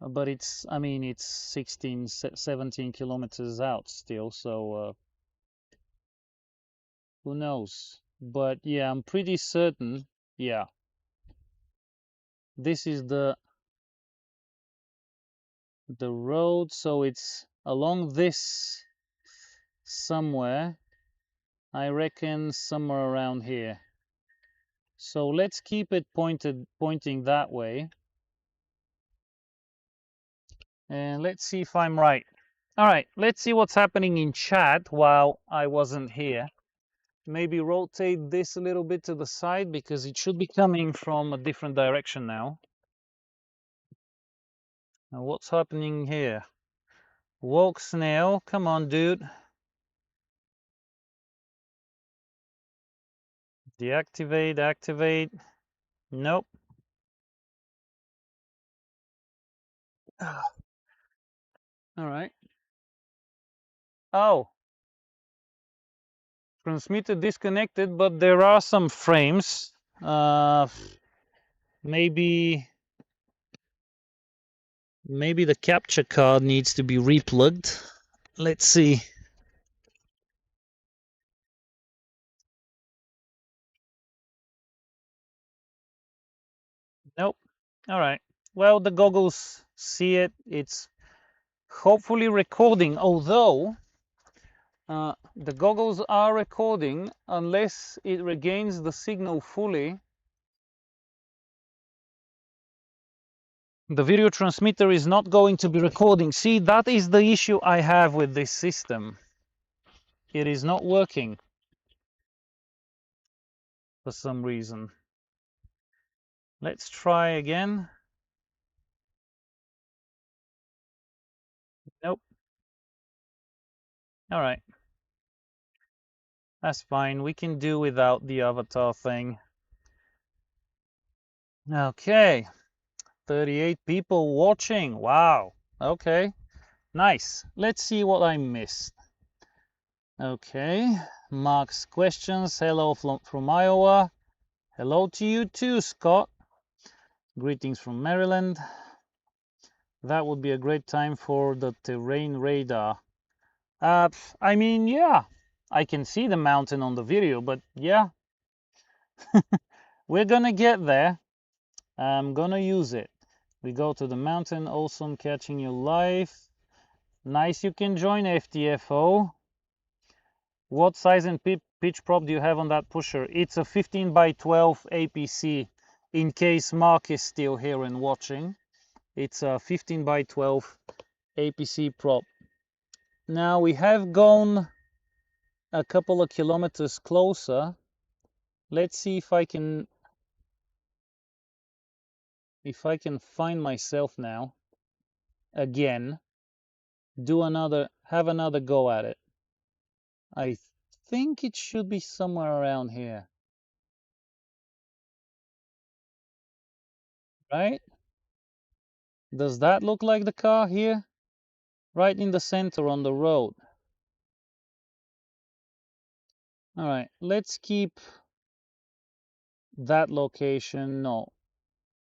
But it's, I mean, it's 16, 17 kilometers out still, so who knows? But yeah, I'm pretty certain, yeah, this is the road, so it's along this somewhere. I reckon somewhere around here. So let's keep it pointing that way. And let's see if I'm right. All right, let's see what's happening in chat while I wasn't here. Maybe rotate this a little bit to the side because it should be coming from a different direction now. Now what's happening here? Woke snail, come on, dude. Deactivate, activate. Nope. All right. Oh, transmitter disconnected, but there are some frames. Maybe the capture card needs to be replugged. Let's see. Nope. All right. Well, the goggles see it. It's hopefully recording, although the goggles are recording unless it regains the signal fully. The video transmitter is not going to be recording. See, that is the issue I have with this system. It is not working for some reason. Let's try again. Nope. All right. That's fine. We can do without the avatar thing. Okay. 38 people watching. Wow. Okay. Nice. Let's see what I missed. Okay. Mark's questions. Hello from Iowa. Hello to you too, Scott. Greetings from Maryland. That would be a great time for the terrain radar. I mean, yeah, I can see the mountain on the video, but yeah, we're gonna get there. I'm gonna use it. We go to the mountain. Awesome catching you live. Nice, you can join FTFO. What size and pitch prop do you have on that pusher? It's a 15 by 12 APC, in case Mark is still here and watching. It's a 15 by 12 APC prop. Now we have gone a couple of kilometers closer. Let's see if I can find myself now again. Have another go at it. I think it should be somewhere around here. Right? Does that look like the car here? Right in the center on the road. All right, let's keep that location,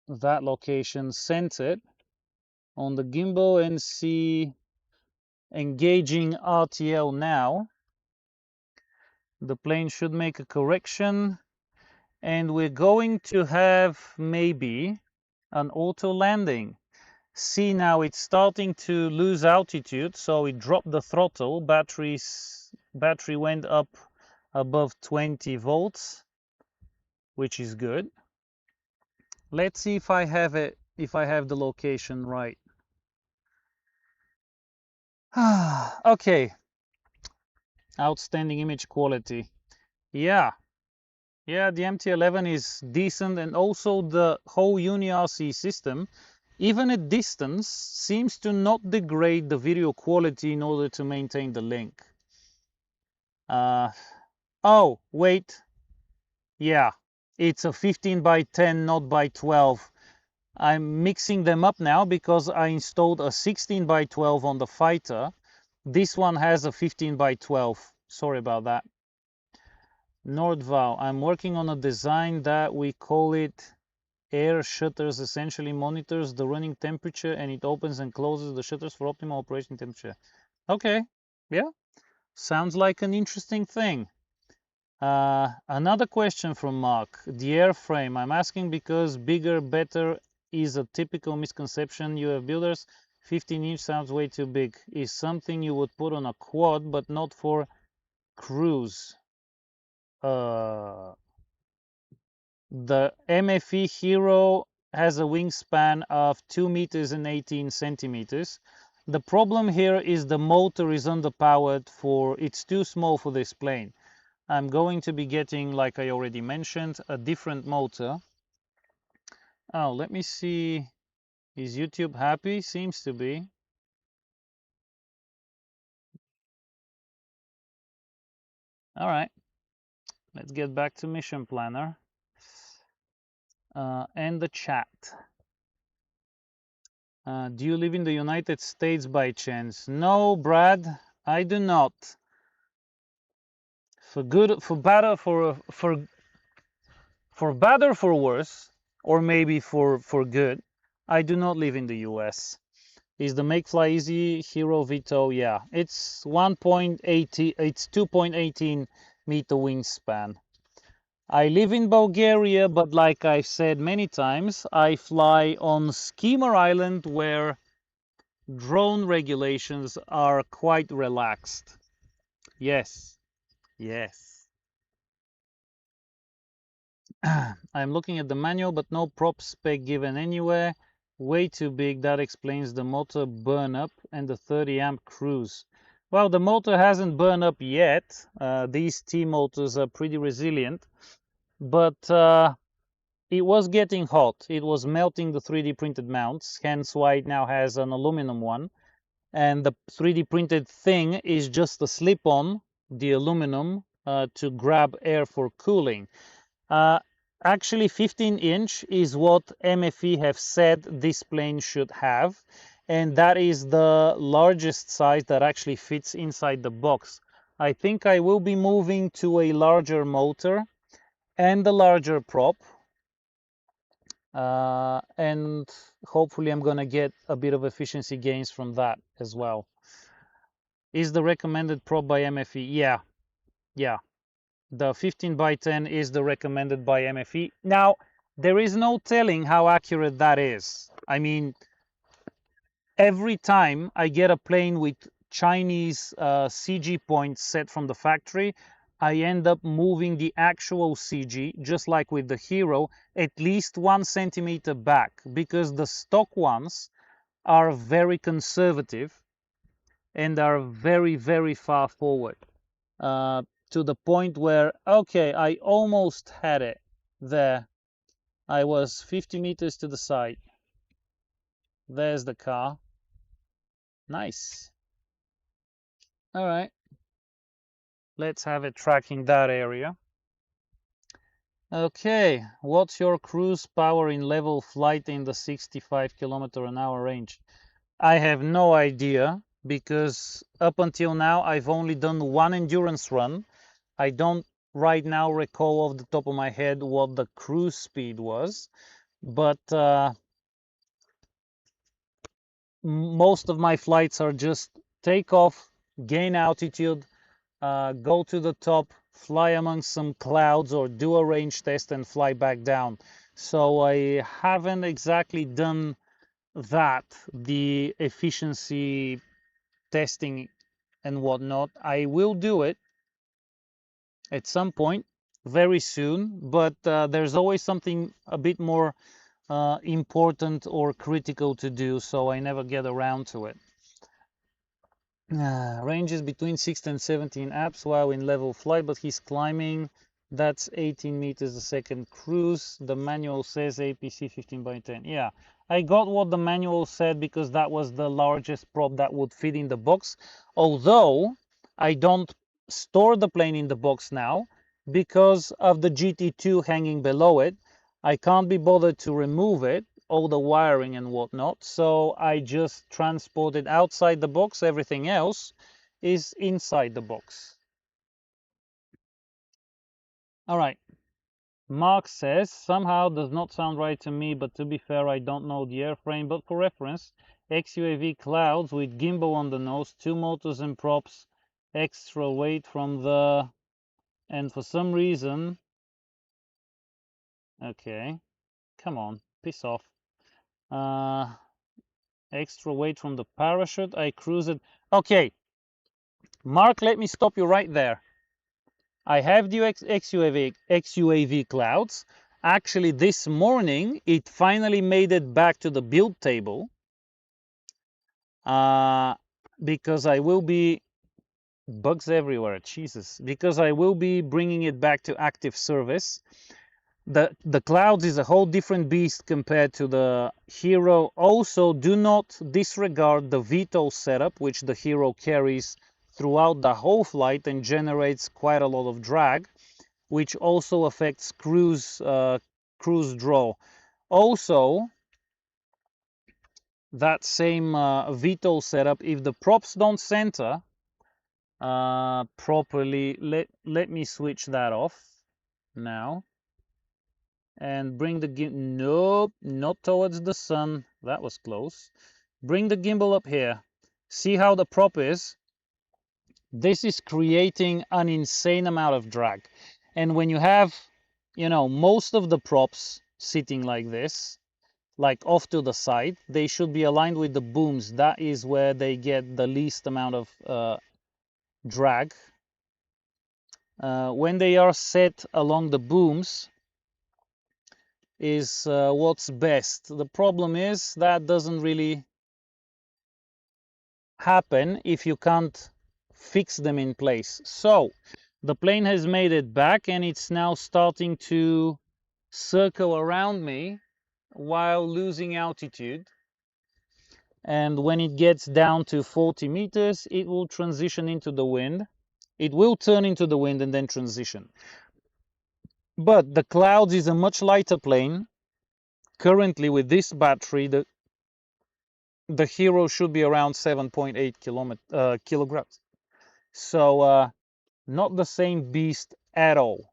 that location centered on the gimbal and see engaging RTL now. The plane should make a correction and we're going to have maybe an auto landing. See, now it's starting to lose altitude, so it dropped the throttle. Battery went up above 20 volts, which is good. Let's see if I have the location right. Okay. Outstanding image quality. Yeah, the MT-11 is decent, and also the whole UniRC system, even at distance, seems to not degrade the video quality in order to maintain the link. Oh, wait. Yeah, it's a 15 by 10, not by 12. I'm mixing them up now because I installed a 16 by 12 on the fighter. This one has a 15 by 12. Sorry about that. Nordval, I'm working on a design that we call it air shutters, essentially monitors the running temperature and it opens and closes the shutters for optimal operation temperature. Okay, yeah, sounds like an interesting thing. Another question from Mark. The airframe, I'm asking because bigger, better is a typical misconception you have builders. 15-inch sounds way too big. Is something you would put on a quad, but not for cruise. The MFE Hero has a wingspan of 2 meters and 18 centimeters. The problem here is the motor is underpowered for, it's too small for this plane. I'm going to be getting, like I already mentioned, a different motor. Oh, let me see. Is YouTube happy? Seems to be. All right, let's get back to Mission Planner and the chat. Do you live in the United States by chance? No, Brad, I do not. For good, for better, for bad or for worse, or maybe for good, I do not live in the US. Is the Make Fly Easy Hero Vito? Yeah, it's 1.80, it's 2.18 meter wingspan. I live in Bulgaria, but like I've said many times, I fly on Schemer Island where drone regulations are quite relaxed. Yes, yes. I'm looking at the manual, but no prop spec given anywhere. Way too big. That explains the motor burn up and the 30 amp cruise. Well, the motor hasn't burned up yet. These T motors are pretty resilient, but it was getting hot. It was melting the 3D printed mounts, hence why it now has an aluminum one. And the 3D printed thing is just a slip-on, the aluminum, to grab air for cooling. Actually, 15-inch is what MFE have said this plane should have, and that is the largest size that actually fits inside the box. I think I will be moving to a larger motor and a larger prop, and hopefully I'm gonna get a bit of efficiency gains from that as well. Is the recommended prop by MFE? Yeah. The 15 by 10 is the recommended by MFE. Now, there is no telling how accurate that is. I mean, every time I get a plane with Chinese CG points set from the factory, I end up moving the actual CG, just like with the Hero, at least 1 centimeter back, because the stock ones are very conservative and are very, very far forward. To the point where, okay, I almost had it there. I was 50 meters to the side. There's the car. Nice. All right. Let's have it tracking that area. Okay, what's your cruise power in level flight in the 65 kilometer an hour range? I have no idea, because up until now I've only done one endurance run. I don't right now recall off the top of my head what the cruise speed was, but most of my flights are just take off, gain altitude, go to the top, fly among some clouds, or do a range test and fly back down. So I haven't exactly done that, the efficiency testing and whatnot. I will do it at some point very soon, but there's always something a bit more important or critical to do, so I never get around to it. Ranges between 16 and 17 apps while in level flight, but he's climbing. That's 18 meters a second cruise. The manual says APC 15 by 10. Yeah, I got what the manual said because that was the largest prop that would fit in the box. Although I don't store the plane in the box now because of the GT2 hanging below it. I can't be bothered to remove it, all the wiring and whatnot, so I just transport it outside the box. Everything else is inside the box. All right. Mark says, somehow does not sound right to me, but to be fair, I don't know the airframe, but for reference, XUAV clouds with gimbal on the nose, 2 motors and props, extra weight from the, and for some reason, okay, come on, piss off. Extra weight from the parachute. I cruise it. Okay, Mark, let me stop you right there. I have the XUAV clouds. Actually, this morning, it finally made it back to the build table. Because I will be... Bugs everywhere, Jesus. Because I will be bringing it back to active service. The clouds is a whole different beast compared to the Hero. Also, do not disregard the VTOL setup, which the Hero carries throughout the whole flight and generates quite a lot of drag, which also affects cruise draw. Also, that same VTOL setup, if the props don't center properly, let me switch that off now and bring the gimbal. Nope, not towards the sun. That was close. Bring the gimbal up here. See how the prop is? This is creating an insane amount of drag. And when you have, you know, most of the props sitting like this, like off to the side, they should be aligned with the booms. That is where they get the least amount of drag. When they are set along the booms is what's best. The problem is that doesn't really happen if you can't fix them in place. So the plane has made it back and it's now starting to circle around me while losing altitude. And when it gets down to 40 meters, it will transition into the wind. It will turn into the wind and then transition. But the Clouds is a much lighter plane. Currently, with this battery, the Hero should be around 7.8 kilograms. So not the same beast at all.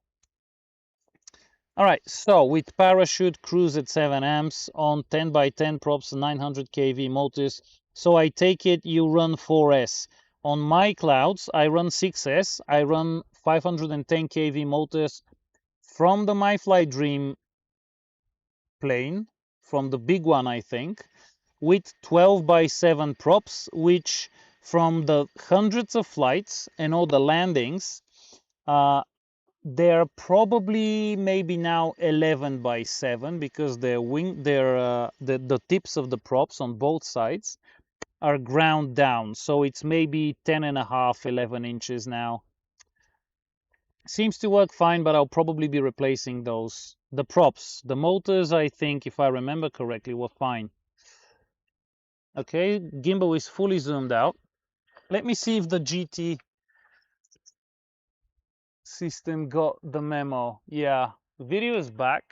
All right, so with parachute, cruise at 7 amps on 10 by 10 props, 900 kV motors. So I take it you run 4S. On my Clouds, I run 6S. I run 510 kV motors from the MyFly Dream plane, from the big one, I think, with 12 by 7 props, which from the hundreds of flights and all the landings, they're probably maybe now 11 by 7 because the tips of the props on both sides are ground down. So it's maybe 10 and a half, 11 inches now. Seems to work fine, but I'll probably be replacing those. The props, the motors, I think, if I remember correctly, were fine. Okay, gimbal is fully zoomed out. Let me see if the GT system got the memo. Yeah, video is back.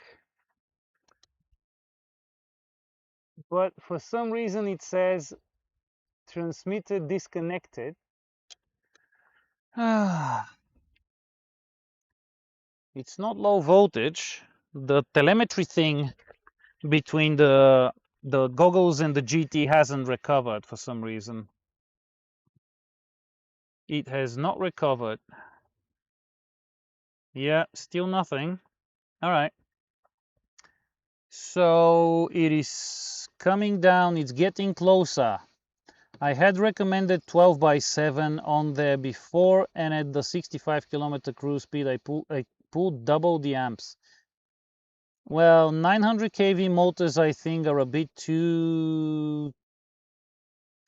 But for some reason it says transmitter disconnected. It's not low voltage. The telemetry thing between the goggles and the GT hasn't recovered for some reason. It has not recovered. Yeah, still nothing. All right. So it is coming down. It's getting closer. I had recommended 12 by 7 on there before, and at the 65 kilometer cruise speed, I pulled double the amps. Well, 900 kV motors, I think, are a bit too...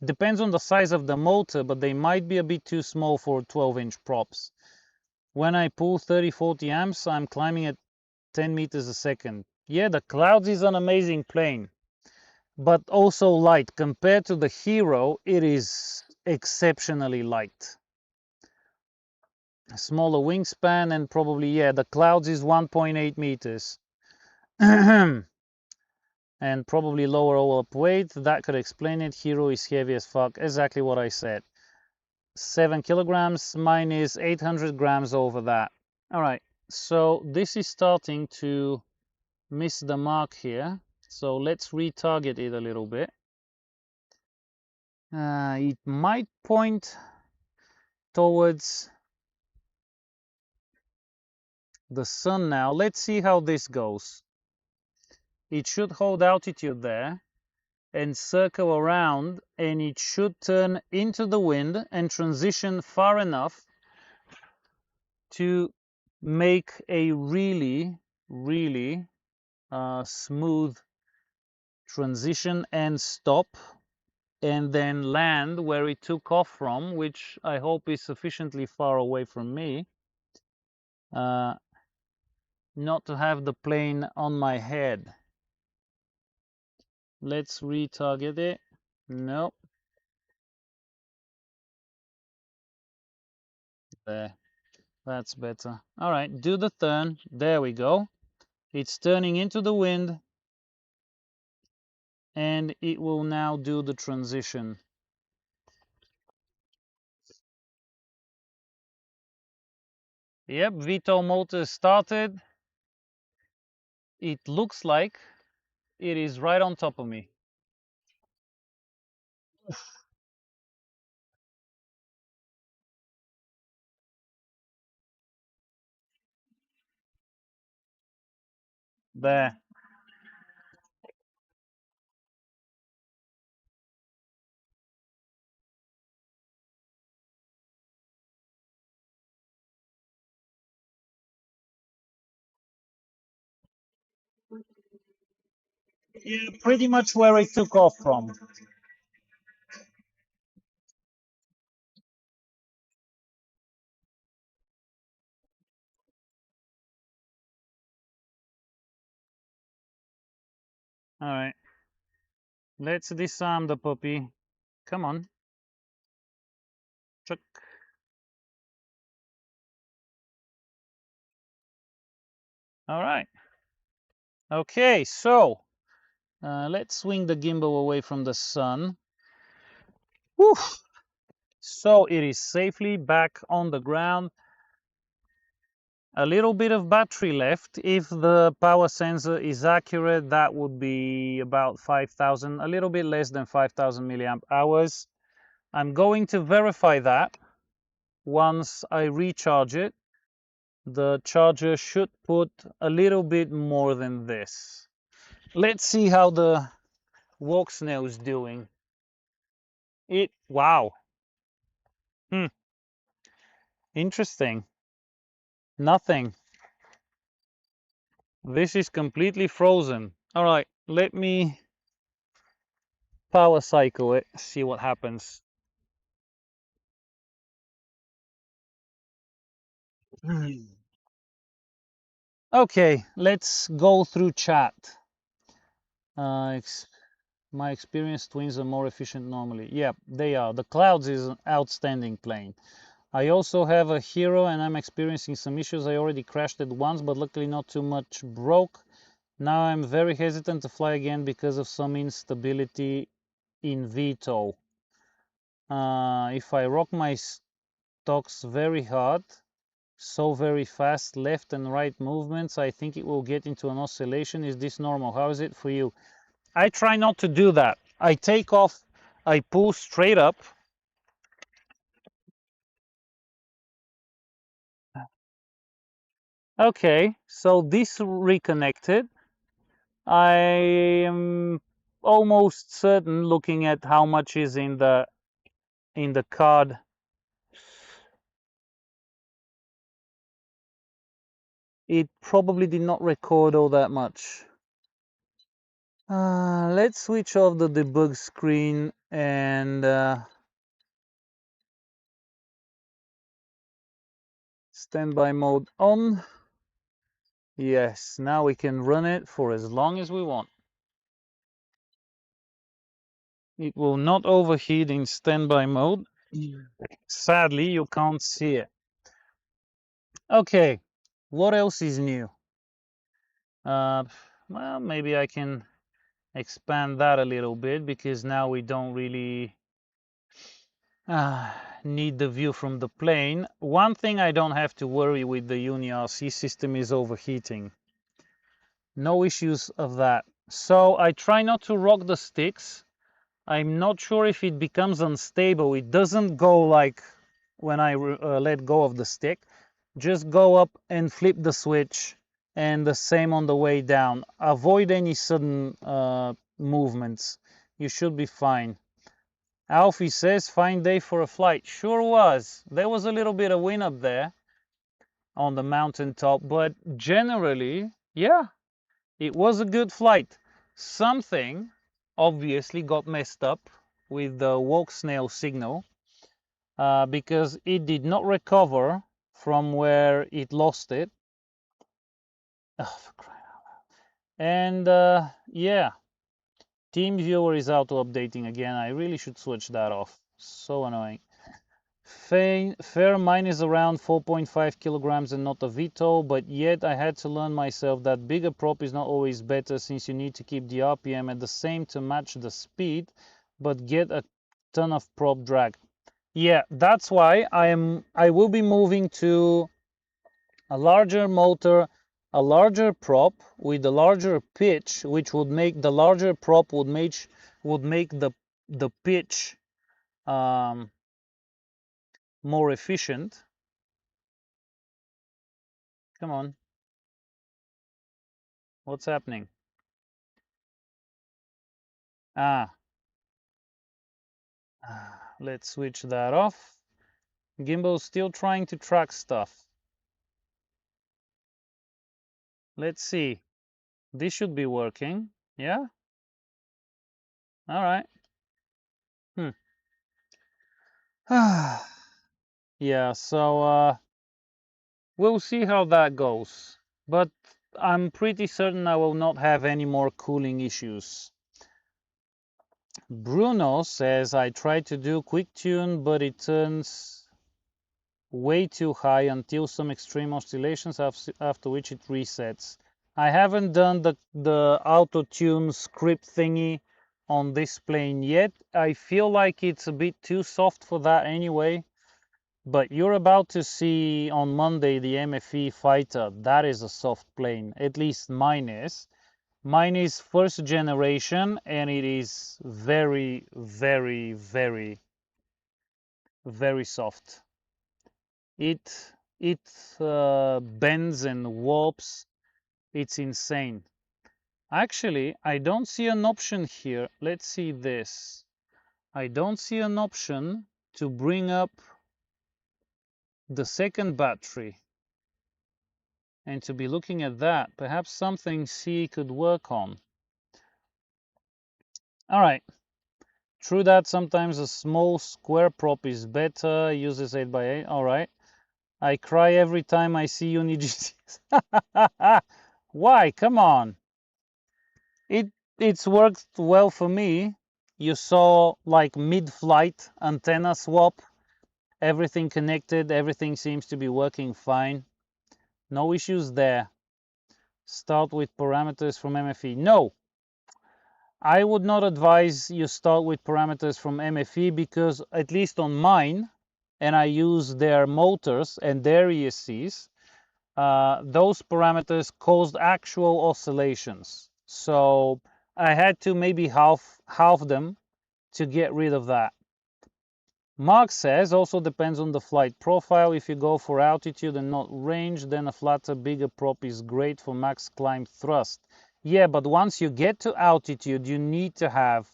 Depends on the size of the motor, but they might be a bit too small for 12-inch props. When I pull 30-40 amps, I'm climbing at 10 meters a second. Yeah, the Clouds is an amazing plane, but also light. Compared to the Hero, it is exceptionally light. A smaller wingspan and probably, yeah, the Clouds is 1.8 meters. And probably lower all-up weight. That could explain it. Hero is heavy as fuck. Exactly what I said. 7 kilograms. Mine is 800 grams over that. All right. So this is starting to miss the mark here. So let's retarget it a little bit. It might point towards the sun now. Let's see how this goes. It should hold altitude there. and circle around, and it should turn into the wind and transition far enough to make a really smooth transition and stop, and then land where it took off from, which I hope is sufficiently far away from me, not to have the plane on my head. Let's retarget it. Nope. There. That's better. All right, do the turn. There we go. It's turning into the wind, and it will now do the transition. Yep, VTOL motor started. It looks like it is right on top of me. There. Yeah, pretty much where it took off from. All right. Let's disarm the puppy. Come on. Chuck. All right. Okay, so let's swing the gimbal away from the sun. Whew. So it is safely back on the ground. A little bit of battery left. If the power sensor is accurate, that would be about 5,000, a little bit less than 5,000 milliamp hours. I'm going to verify that once I recharge it. The charger should put a little bit more than this. Let's see how the walk snail is doing. Wow. Interesting. Nothing. This is completely frozen. All right, let me power cycle it, see what happens. Okay, let's go through chat. My experienced twins are more efficient normally. Yeah, they are. The Clouds is an outstanding plane. I also have a Hero and I'm experiencing some issues. I already crashed it once, but luckily not too much broke. Now I'm very hesitant to fly again because of some instability in VTOL. If I rock my stocks very hard, so very fast left and right movements, I think it will get into an oscillation. Is this normal? How is it for you? I try not to do that. I take off, I pull straight up. Okay, so this reconnected. I am almost certain, looking at how much is in the card. It probably did not record all that much. Let's switch off the debug screen and standby mode on. Yes, now we can run it for as long as we want. It will not overheat in standby mode. Sadly, you can't see it. Okay, what else is new? Well, maybe I can expand that a little bit, because now we don't really need the view from the plane. One thing I don't have to worry with the UniRC system is overheating. No issues of that. So I try not to rock the sticks. I'm not sure if it becomes unstable. It doesn't go like when I let go of the stick. Just go up and flip the switch, and the same on the way down. Avoid any sudden movements. you should be fine. Alfie says, fine day for a flight. Sure was. There was a little bit of wind up there on the mountaintop, but generally, yeah, it was a good flight. Something obviously got messed up with the walk snail signal because it did not recover from where it lost it. Oh, for crying out loud. And yeah, TeamViewer is auto updating again. I really should switch that off. So annoying. Fair, mine is around 4.5 kilograms and not a VTOL, but yet I had to learn myself that bigger prop is not always better, since you need to keep the RPM at the same to match the speed, but get a ton of prop drag. Yeah, that's why I will be moving to a larger motor, a larger prop with a larger pitch, which would make the larger prop would make the pitch more efficient. Come on. What's happening? Let's switch that off. Gimbal's still trying to track stuff. Let's see. This should be working. Yeah? All right. Yeah, so we'll see how that goes. But I'm pretty certain I will not have any more cooling issues. Bruno says, I tried to do quick tune, but it turns way too high until some extreme oscillations, after which it resets. I haven't done the auto tune script thingy on this plane yet. I feel like it's a bit too soft for that anyway. But you're about to see on Monday the MFE Fighter. That is a soft plane, at least mine is. Mine is first generation, and it is very, very, very, very soft. It bends and warps. It's insane. Actually, I don't see an option here. Let's see this. I don't see an option to bring up the second battery. And to be looking at that, perhaps something C could work on. All right. True that sometimes a small square prop is better, uses 8x8. All right. I cry every time I see UniGCs. Why? Come on. It's worked well for me. You saw like mid-flight antenna swap, everything connected, everything seems to be working fine. No issues there. Start with parameters from MFE. No, I would not advise you start with parameters from MFE, because at least on mine, and I use their motors and their ESCs, those parameters caused actual oscillations. So I had to maybe half them to get rid of that. Mark says, also depends on the flight profile. If you go for altitude and not range, then a flatter, bigger prop is great for max climb thrust. Yeah, but once you get to altitude, you need to have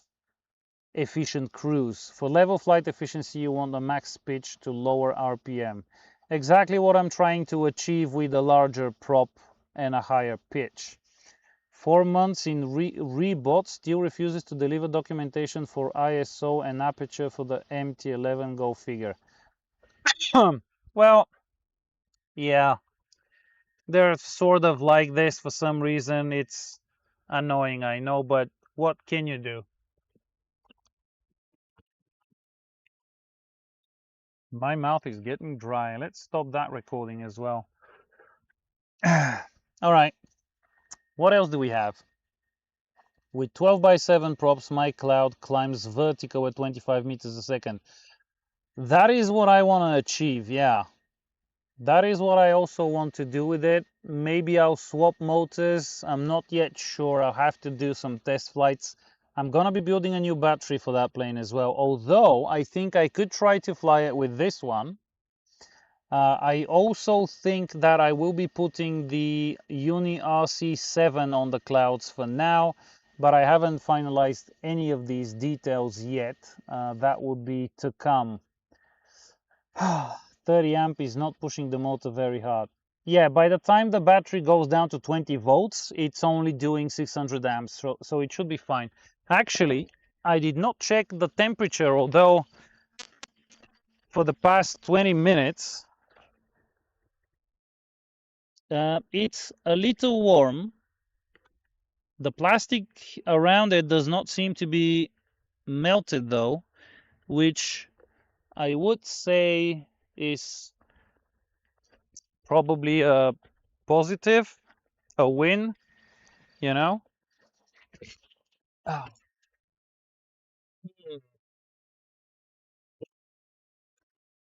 efficient cruise. For level flight efficiency, you want a max pitch to lower RPM. Exactly what I'm trying to achieve with a larger prop and a higher pitch. 4 months in reebot, still refuses to deliver documentation for ISO and aperture for the MT-11, go figure. Well, yeah, they're sort of like this for some reason. It's annoying, I know, but what can you do? My mouth is getting dry. Let's stop that recording as well. All right, what else do we have? With 12x7 props, my cloud climbs vertical at 25 meters a second. That is what I want to achieve, yeah. That is what I also want to do with it. Maybe I'll swap motors. I'm not yet sure. I'll have to do some test flights. I'm gonna be building a new battery for that plane as well, although I think I could try to fly it with this one. I also think that I will be putting the UniRC 7 on the clouds for now, but I haven't finalized any of these details yet. That would be to come. 30 amp is not pushing the motor very hard. Yeah, by the time the battery goes down to 20 volts, it's only doing 600 amps, so it should be fine. Actually, I did not check the temperature, although for the past 20 minutes, it's a little warm. The plastic around it does not seem to be melted though, which I would say is probably a positive, a win, you know? Oh.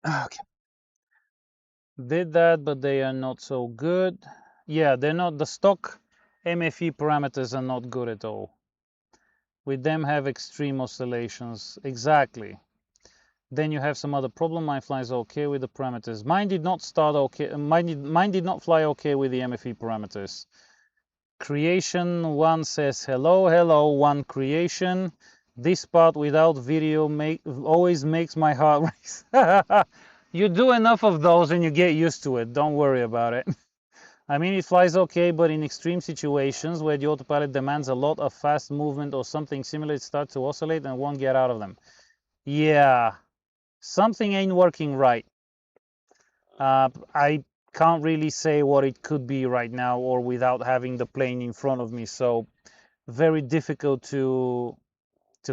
Okay. Did that, but they are not so good. Yeah, they're not, the stock MFE parameters are not good at all. With them have extreme oscillations. Exactly. Then you have some other problem. Mine flies okay with the parameters. Mine did not start okay. Mine did not fly okay with the MFE parameters. Creation 1 says hello, hello, 1 creation. This part without video always makes my heart race. You do enough of those and you get used to it. Don't worry about it. I mean, it flies okay, but in extreme situations where the autopilot demands a lot of fast movement or something similar, it starts to oscillate and won't get out of them. Yeah, something ain't working right. I can't really say what it could be right now or without having the plane in front of me, so very difficult to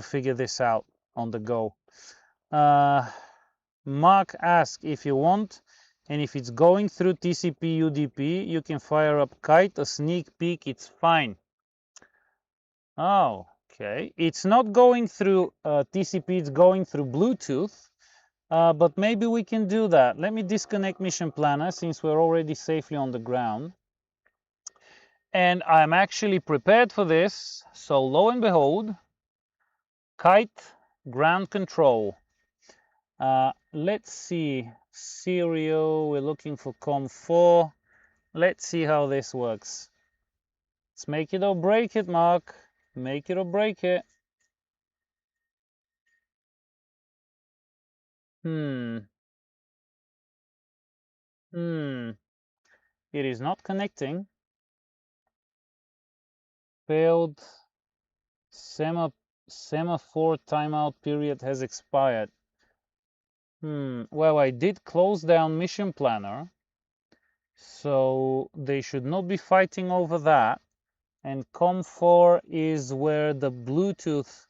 figure this out on the go. Mark asked if you want, and if it's going through TCP UDP, you can fire up Kite, a sneak peek, it's fine. Oh, okay. It's not going through TCP, it's going through Bluetooth, but maybe we can do that. Let me disconnect Mission Planner since we're already safely on the ground. And I'm actually prepared for this. So lo and behold, Kite ground control. Let's see, serial, we're looking for COM4. Let's see how this works. Let's make it or break it, Mark. Make it or break it. It is not connecting. Failed. Semaphore timeout period has expired. Well, I did close down Mission Planner, so they should not be fighting over that. And COM4 is where the Bluetooth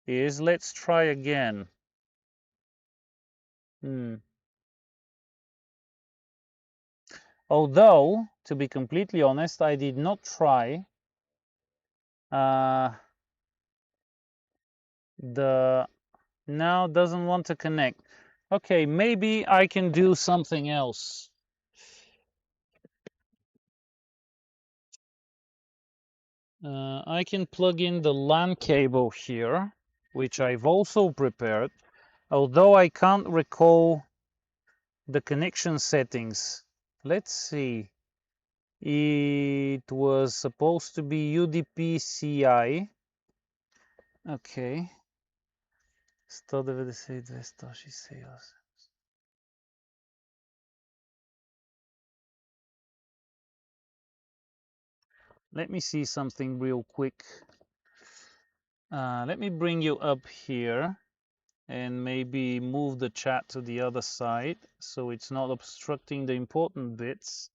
is. Let's try again. Although, to be completely honest, I did not try now doesn't want to connect. Okay, maybe I can do something else. I can plug in the LAN cable here, which I've also prepared, although I can't recall the connection settings. Let's see. It was supposed to be UDP CI. Okay. 196, 206. Let me see something real quick. Let me bring you up here and maybe move the chat to the other side so it's not obstructing the important bits.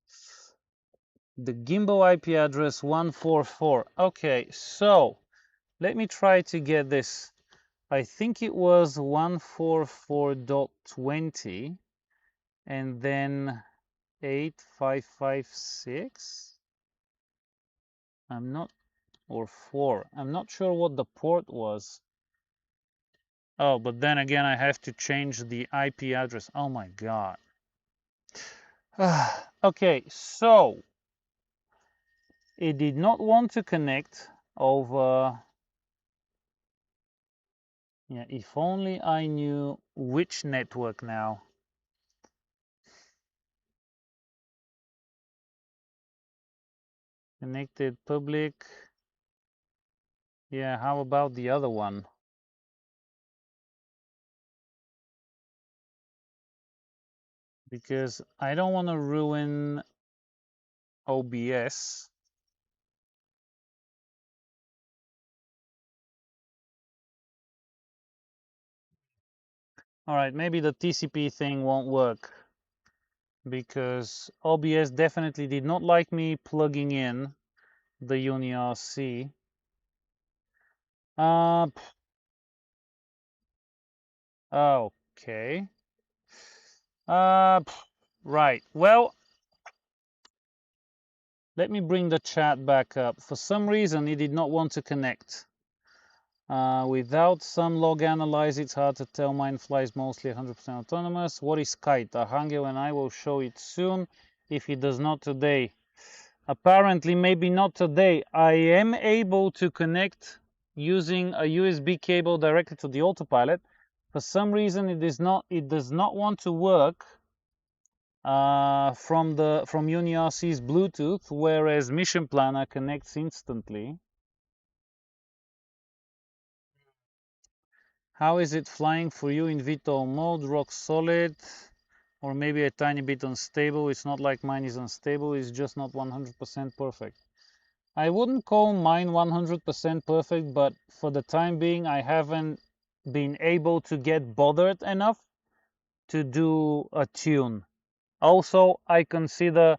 The gimbal IP address 144. Okay, so let me try to get this. I think it was 144.20 and then 8556. I'm not, or 4. I'm not sure what the port was. Oh, but then again, I have to change the IP address. Oh my God. Okay, so it did not want to connect over. Yeah, if only I knew which network now. Connected public. Yeah, how about the other one? Because I don't want to ruin OBS. All right, maybe the TCP thing won't work because OBS definitely did not like me plugging in the UniRC. Uh, okay. Right. Well, let me bring the chat back up. For some reason, it did not want to connect. Without some log analyze, it's hard to tell. Mine flies mostly 100% autonomous. What is kite? Arhangel and I will show it soon. If he does not today, apparently maybe not today. I am able to connect using a USB cable directly to the autopilot. For some reason, it does not want to work from UniRC's Bluetooth, whereas Mission Planner connects instantly. How is it flying for you in VTOL mode? Rock solid, or maybe a tiny bit unstable? It's not like mine is unstable, it's just not 100% perfect. I wouldn't call mine 100% perfect, but for the time being, I haven't been able to get bothered enough to do a tune. Also, I consider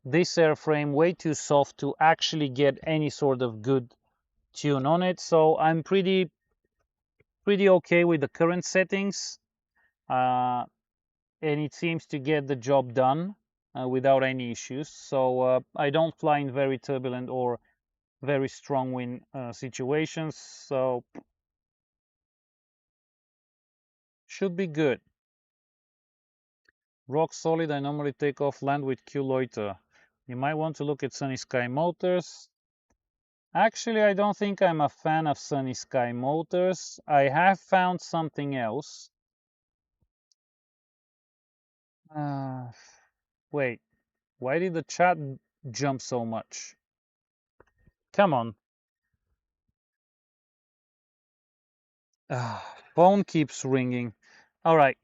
this airframe way too soft to actually get any sort of good tune on it, so I'm pretty okay with the current settings, and it seems to get the job done without any issues. So I don't fly in very turbulent or very strong wind situations, so should be good. Rock solid. I normally take off land with Q loiter. You might want to look at Sunny Sky Motors. Actually, I don't think I'm a fan of Sunny Sky Motors. I have found something else. Wait, why did the chat jump so much? Come on. Phone keeps ringing. All right.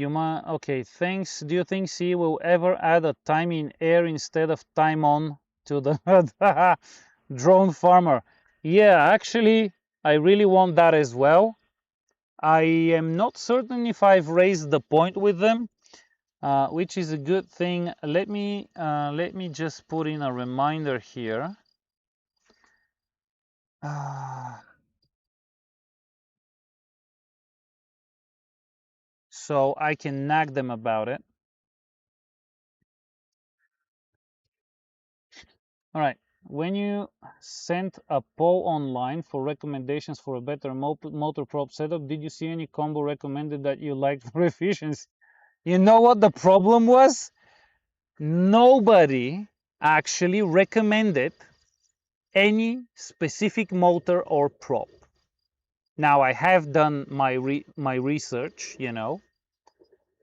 Okay, thanks. Do you think C will ever add a time in air instead of time on to the drone farmer? Yeah, actually, I really want that as well. I am not certain if I've raised the point with them, which is a good thing. Let me just put in a reminder here. So I can nag them about it. All right. When you sent a poll online for recommendations for a better motor prop setup, did you see any combo recommended that you liked for efficiency? You know what the problem was? Nobody actually recommended any specific motor or prop. Now I have done my research, you know,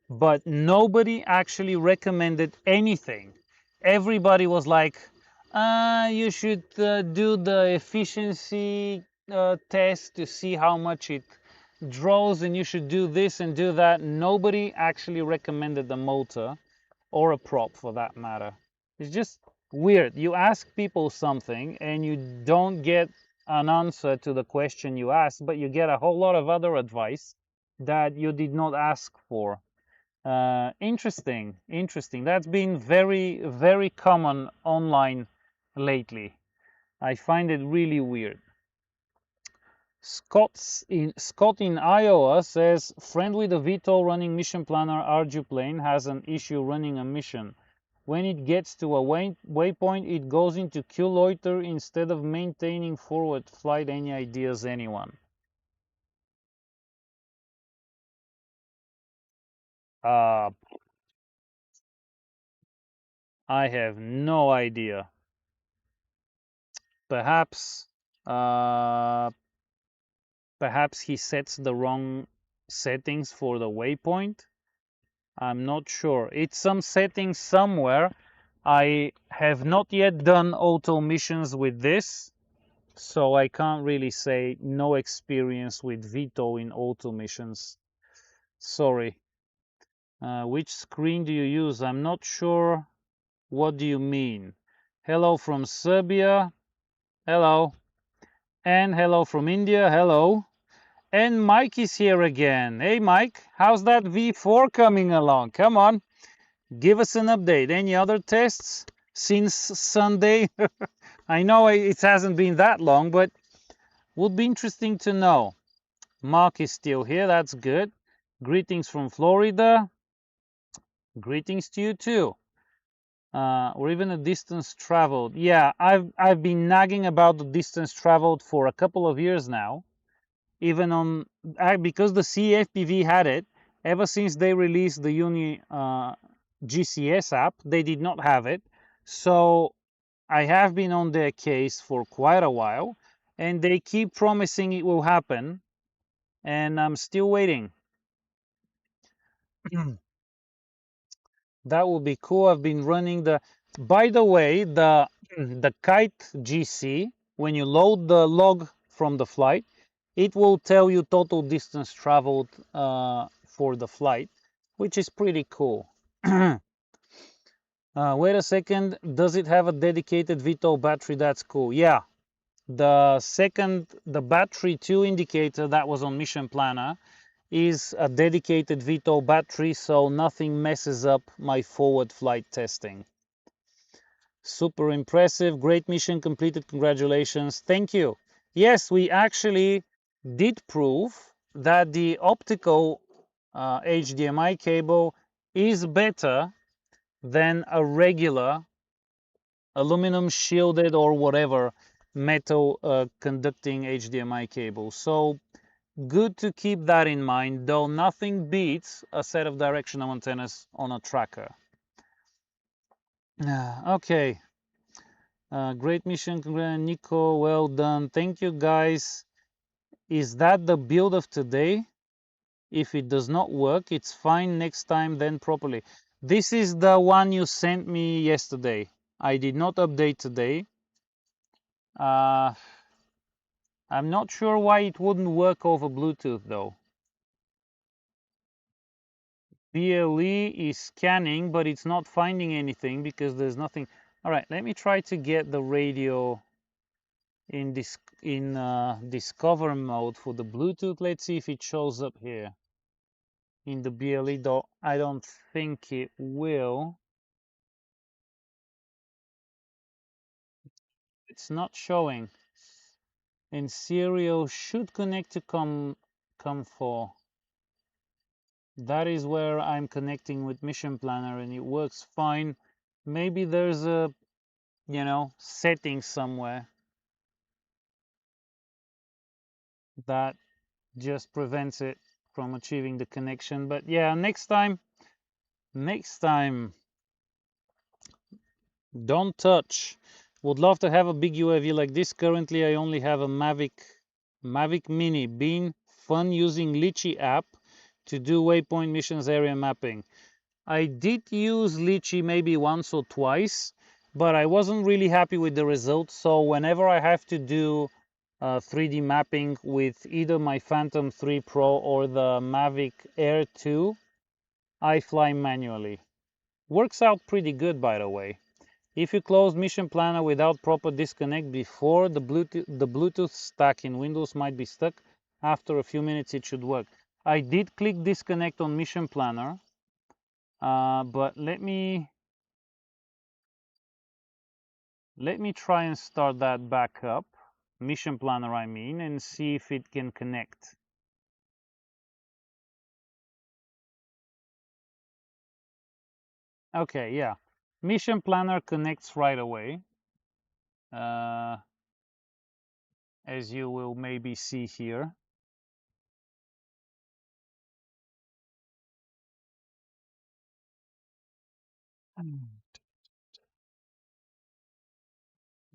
but nobody actually recommended anything. Everybody was like, you should do the efficiency test to see how much it draws, and you should do this and do that. Nobody actually recommended the motor or a prop for that matter. It's just weird. You ask people something and you don't get an answer to the question you asked, but you get a whole lot of other advice that you did not ask for. Interesting. That's been very common online lately. I find it really weird. Scott in Iowa says, friend with a VTOL running mission planner plane has an issue running a mission. When it gets to a waypoint, it goes into Q loiter instead of maintaining forward flight. Any ideas, anyone? I have no idea. Perhaps perhaps he sets the wrong settings for the waypoint. I'm not sure. It's some settings somewhere. I have not yet done auto missions with this, So I can't really say no experience with VTOL in auto missions. Sorry. Which screen do you use? I'm not sure. What do you mean? Hello from Serbia. Hello. And hello from India. Hello. And Mike is here again. Hey, Mike, how's that V4 coming along? Come on, give us an update. Any other tests since Sunday? I know it hasn't been that long, but would be interesting to know. Mark is still here. That's good. Greetings from Florida. Greetings to you too. Or even a distance traveled. Yeah, I've been nagging about the distance traveled for a couple of years now. Even on because the CFPV had it ever since they released the Uni GCS app, they did not have it. So I have been on their case for quite a while, and they keep promising it will happen, and I'm still waiting. That would be cool. I've been running the. By the way, the Kite GC, when you load the log from the flight, it will tell you total distance traveled for the flight, which is pretty cool. Wait a second, does it have a dedicated VTOL battery? That's cool. Yeah, the battery 2 indicator that was on Mission Planner is a dedicated VTOL battery, so nothing messes up my forward flight testing. Super impressive, great mission completed, congratulations. Thank you. Yes, we actually did prove that the optical HDMI cable is better than a regular aluminum shielded or whatever metal conducting HDMI cable. So good to keep that in mind, though nothing beats a set of directional antennas on a tracker. Okay. Great mission, Nico, well done. Thank you, guys. Is that the build of today? If it does not work, it's fine. Next time, then properly. This is the one you sent me yesterday. I did not update today. I'm not sure why it wouldn't work over Bluetooth, though. BLE is scanning, but it's not finding anything because there's nothing. All right, let me try to get the radio in discover mode for the Bluetooth. Let's see if it shows up here in the BLE, though I don't think it will. It's not showing. And serial should connect to COM4. That is where I'm connecting with Mission Planner, and it works fine. Maybe there's a setting somewhere that just prevents it from achieving the connection. But yeah, next time don't touch. Would love to have a big UAV like this. Currently I only have a Mavic Mini. Been fun using Litchi app to do waypoint missions area mapping. I did use Litchi maybe once or twice, but I wasn't really happy with the results. So whenever I have to do 3D mapping with either my Phantom 3 Pro or the Mavic Air 2, I fly manually. Works out pretty good, by the way. If you close Mission Planner without proper disconnect before, the Bluetooth stack in Windows might be stuck. After a few minutes it should work. I did click disconnect on Mission Planner, but let me try and start that back up. Mission Planner, I mean, and see if it can connect. Okay, yeah. Mission Planner connects right away. As you will maybe see here.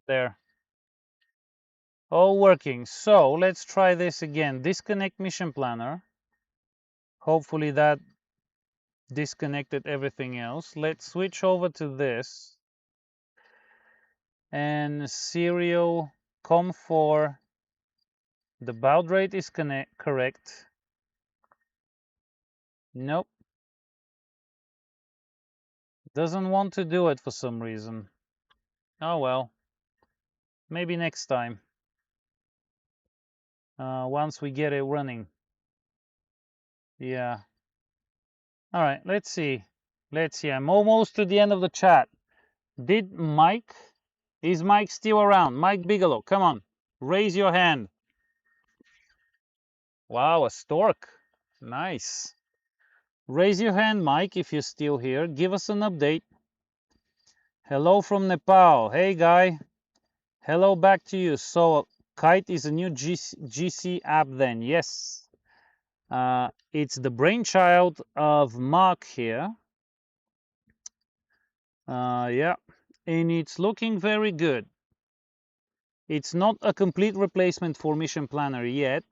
There. All working. So let's try this again. Disconnect Mission Planner. Hopefully that disconnected everything else. Let's switch over to this. And serial COM4, the baud rate is correct. Nope. Doesn't want to do it for some reason. Oh well. Maybe next time. Once we get it running. Yeah. All right, let's see. Let's see. I'm almost to the end of the chat. Did Mike? Is Mike still around? Mike Bigelow, come on. Raise your hand. Wow, a stork. Nice. Raise your hand, Mike, if you're still here. Give us an update. Hello from Nepal. Hey, guy. Hello back to you. So, Kite is a new GC app then. Yes. It's the brainchild of Mark here. Yeah. And it's looking very good. It's not a complete replacement for Mission Planner yet,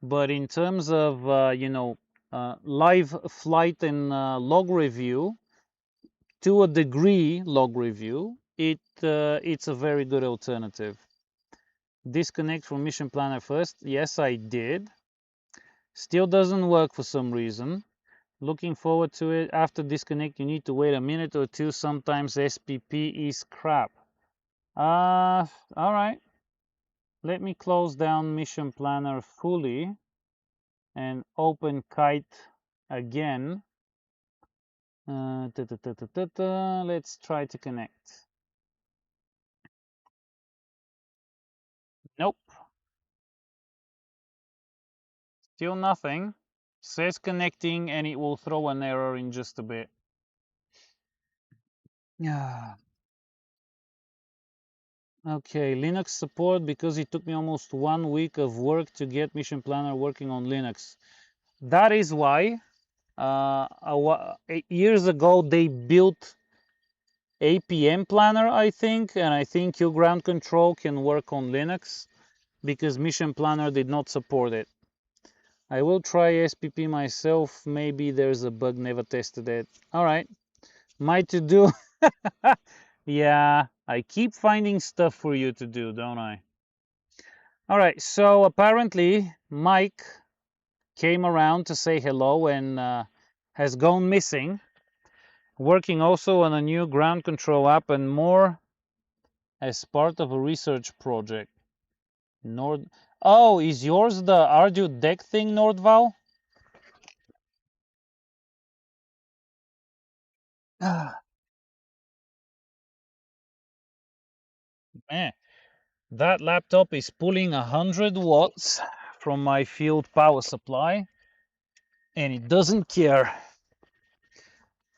but in terms of, live flight and log review, to a degree log review, it's a very good alternative. Disconnect from Mission Planner first. Yes, I did. Still doesn't work for some reason. Looking forward to it. After disconnect, you need to wait a minute or two. Sometimes SPP is crap. All right. Let me close down Mission Planner fully and open Kite again. Let's try to connect. Nope. Still nothing. Says connecting and it will throw an error in just a bit. Yeah. Okay, Linux support, because it took me almost 1 week of work to get Mission Planner working on Linux. That is why 8 years ago they built APM Planner, I think, and I think your ground control can work on Linux because Mission Planner did not support it. I will try SPP myself. Maybe there's a bug, never tested it. All right, my to-do. Yeah, I keep finding stuff for you to do, don't I? All right, so apparently Mike came around to say hello and has gone missing. Working also on a new ground control app and more as part of a research project. Oh, is yours the Ardu deck thing, Nordval? Man, that laptop is pulling 100 watts from my field power supply and it doesn't care.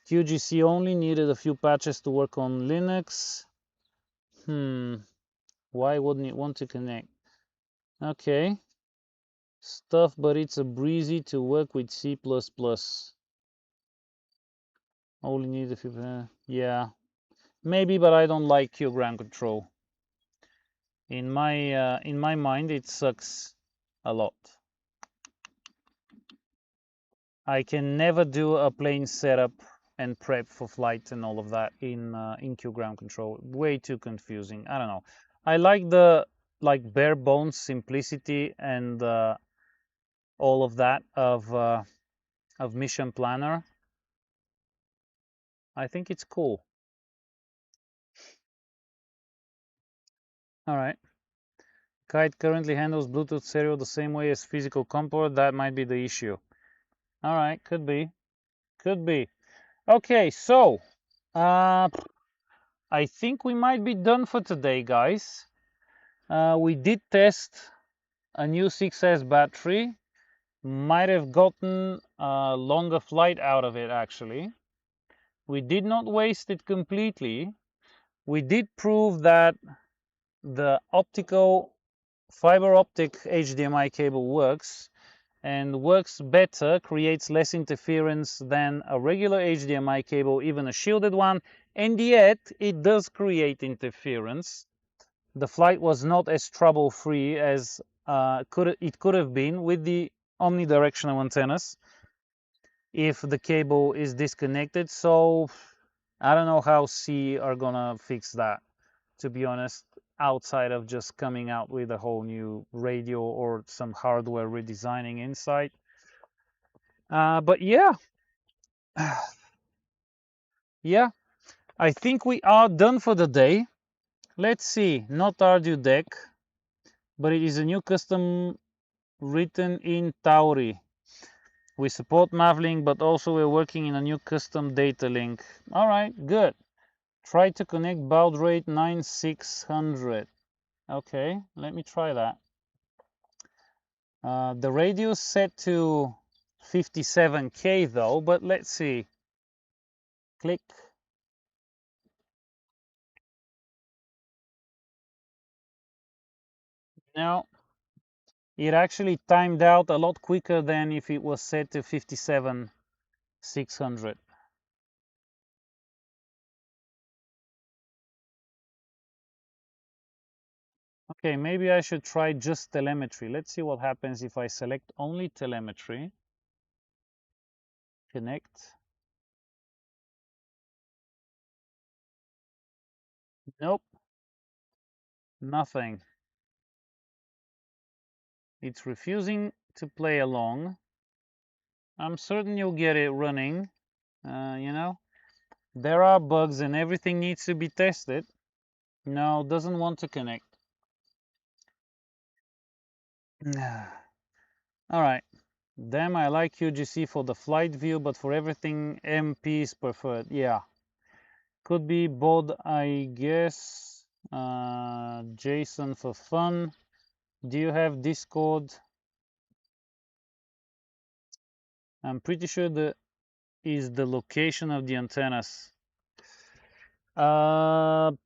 QGC only needed a few patches to work on Linux. Why wouldn't it want to connect? Okay. Stuff, but it's a breezy to work with C++. Only need a few, yeah. Maybe, but I don't like Q ground control. In my mind, it sucks a lot. I can never do a plane setup and prep for flight and all of that in Q ground control. Way too confusing. I don't know. I like the bare bones simplicity and all of that of Mission Planner. I think it's cool. All right. Kite currently handles Bluetooth stereo the same way as physical COM port. That might be the issue. All right, could be. Could be. Okay, so I think we might be done for today, guys. We did test a new 6S battery. Might have gotten a longer flight out of it, actually. We did not waste it completely. We did prove that the optical fiber optic HDMI cable works and works better, creates less interference than a regular HDMI cable, even a shielded one, and yet it does create interference. The flight was not as trouble-free as it could have been with the omnidirectional antennas if the cable is disconnected. So I don't know how C are gonna fix that, to be honest. outside of just coming out with a whole new radio or some hardware redesigning inside. But yeah, yeah, I think we are done for the day. Let's see, not Ardu deck, but it is a new custom written in Tauri. We support Mavlink, but also we're working in a new custom data link. All right, good. Try to connect baud rate 9600. Okay, let me try that. The radio set to 57K though, but let's see. Click. No, it actually timed out a lot quicker than if it was set to 57,600. Okay, maybe I should try just telemetry. Let's see what happens if I select only telemetry. Connect. Nope, nothing. It's refusing to play along. I'm certain you'll get it running. You know, there are bugs and everything needs to be tested. No, doesn't want to connect. All right. Damn, I like UGC for the flight view, but for everything, MP is preferred. Yeah. Could be both, I guess. Jason for fun. Do you have Discord? I'm pretty sure that is the location of the antennas. No,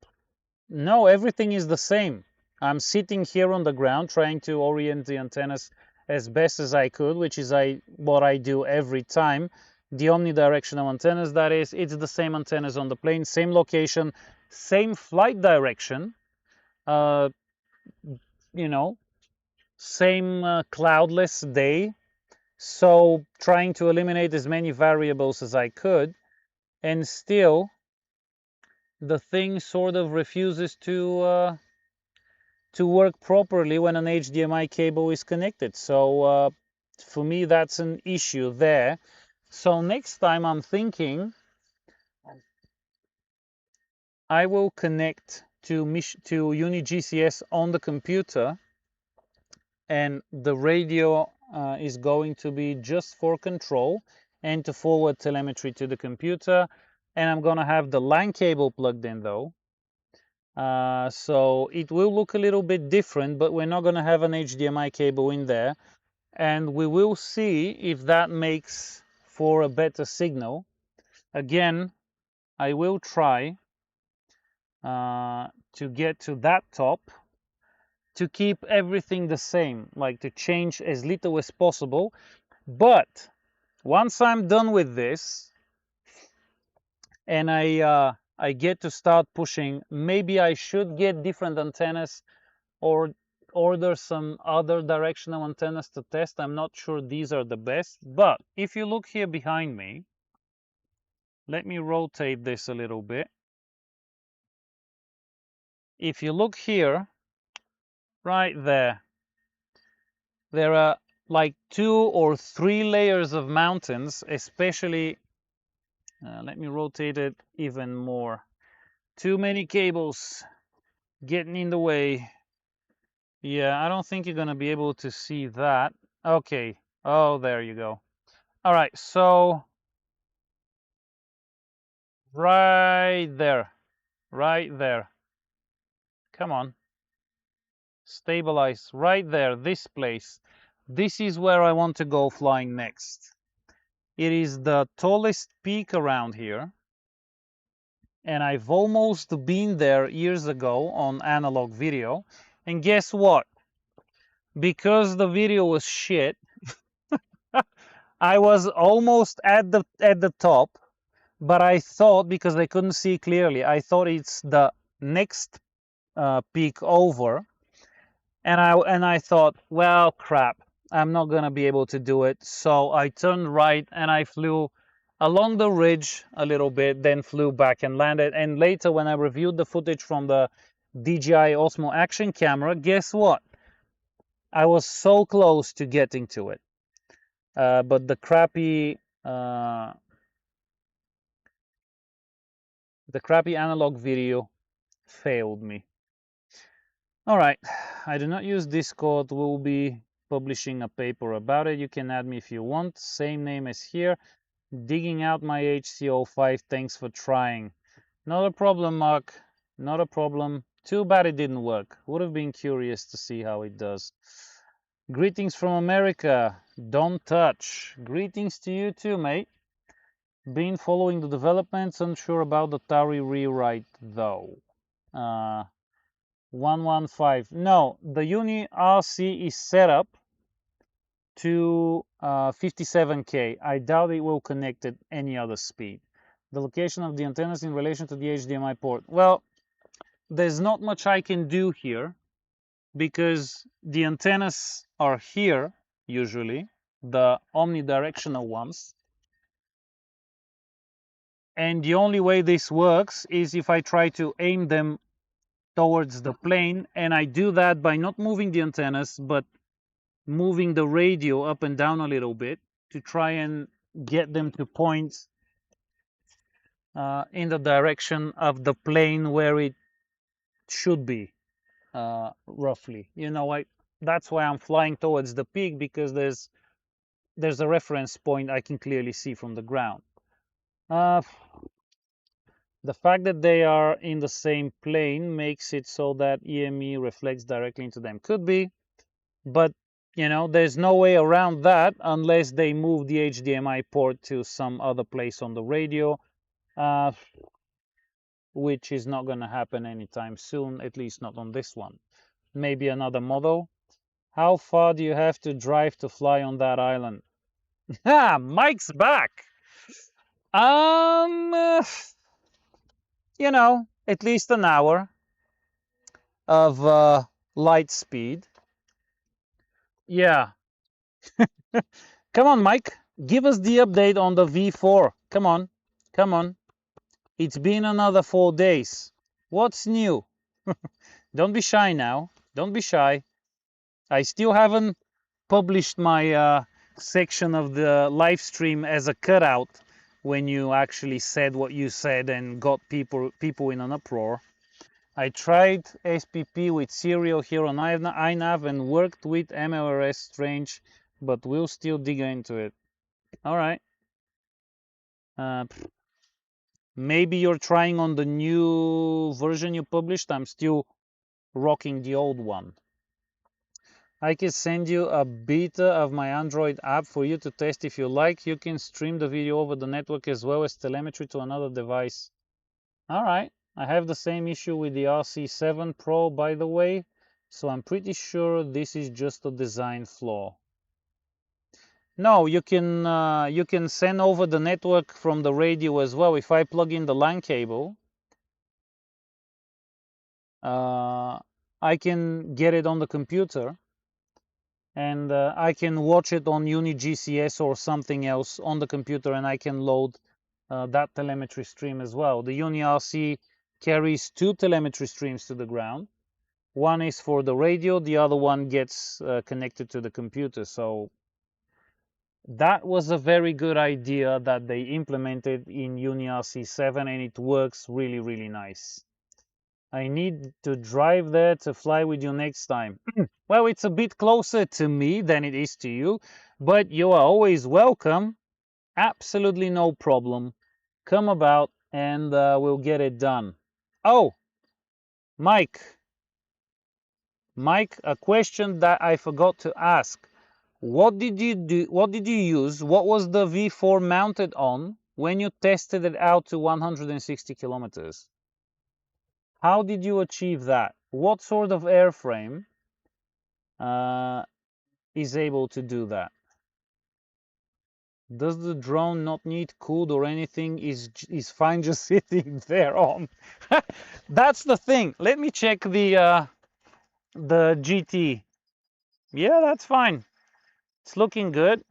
everything is the same. I'm sitting here on the ground trying to orient the antennas as best as I could, which is what I do every time. The omnidirectional antennas, that is, it's the same antennas on the plane, same location, same flight direction, you know, same cloudless day. So trying to eliminate as many variables as I could, and still the thing sort of refuses to work properly when an HDMI cable is connected. So for me, that's an issue there. So next time I'm thinking I will connect to UniGCS on the computer, and the radio is going to be just for control and to forward telemetry to the computer. And I'm going to have the LAN cable plugged in though. So it will look a little bit different, but we're not going to have an HDMI cable in there. And we will see if that makes for a better signal. Again, I will try to get to that top, to keep everything the same, like to change as little as possible. But once I'm done with this and I get to start pushing, maybe I should get different antennas or order some other directional antennas to test. I'm not sure these are the best, but if you look here behind me, let me rotate this a little bit. If you look here, right there are like 2 or 3 layers of mountains, especially, let me rotate it even more. Too many cables getting in the way. Yeah, I don't think you're going to be able to see that. Okay. Oh, there you go. All right. So right there. Right there. Come on. Stabilize. Right there. This place. This is where I want to go flying next. It is the tallest peak around here. And I've almost been there years ago on analog video. And guess what? Because the video was shit, I was almost at the top, but I thought, because I couldn't see clearly, I thought it's the next peak over, and I thought, well, crap, I'm not gonna be able to do it. So I turned right and I flew along the ridge a little bit, then flew back and landed. And later, when I reviewed the footage from the DJI Osmo Action camera, guess what? I was so close to getting to it, but the crappy analog video failed me. All right, I do not use Discord. We'll be publishing a paper about it. You can add me if you want. Same name as here. Digging out my HC05. Thanks for trying. Not a problem, Mark. Not a problem. Too bad it didn't work. Would have been curious to see how it does. Greetings from America. Don't touch. Greetings to you too, mate. Been following the developments. Unsure about the Tari rewrite though. 115. No, the UniRC is set up to 57K. I doubt it will connect at any other speed. The location of the antennas in relation to the HDMI port. Well, there's not much I can do here because the antennas are here usually, the omnidirectional ones. And the only way this works is if I try to aim them towards the plane, and I do that by not moving the antennas but moving the radio up and down a little bit to try and get them to point in the direction of the plane where it should be, roughly. You know, that's why I'm flying towards the peak, because there's a reference point I can clearly see from the ground. The fact that they are in the same plane makes it so that EME reflects directly into them. Could be, but you know, there's no way around that unless they move the HDMI port to some other place on the radio, which is not going to happen anytime soon, at least not on this one. Maybe another model. How far do you have to drive to fly on that island? Mike's back. You know, at least an hour of light speed. Yeah. Come on, Mike. Give us the update on the V4. Come on. Come on. It's been another 4 days. What's new? Don't be shy now. Don't be shy. I still haven't published my section of the live stream as a cutout when you actually said what you said and got people in an uproar. I tried SPP with serial here on iNav and worked with MLRS Strange, but we'll still dig into it. All right. Maybe you're trying on the new version you published. I'm still rocking the old one. I can send you a beta of my Android app for you to test if you like. You can stream the video over the network as well as telemetry to another device. All right. I have the same issue with the RC7 Pro, by the way, so I'm pretty sure this is just a design flaw. No, you can send over the network from the radio as well. If I plug in the LAN cable, I can get it on the computer, and I can watch it on UniGCS or something else on the computer, and I can load that telemetry stream as well. The UniRC carries 2 telemetry streams to the ground. One is for the radio, the other one gets connected to the computer. So that was a very good idea that they implemented in UniRC 7, and it works really, really nice. I need to drive there to fly with you next time. Well, it's a bit closer to me than it is to you, but you are always welcome. Absolutely no problem. Come about and we'll get it done. Oh, Mike, a question that I forgot to ask. What did you do? What did you use? What was the V4 mounted on when you tested it out to 160 kilometers? How did you achieve that? What sort of airframe is able to do that? Does the drone not need cooled or anything? Is fine just sitting there on? That's the thing. Let me check the GT. Yeah, that's fine. It's looking good.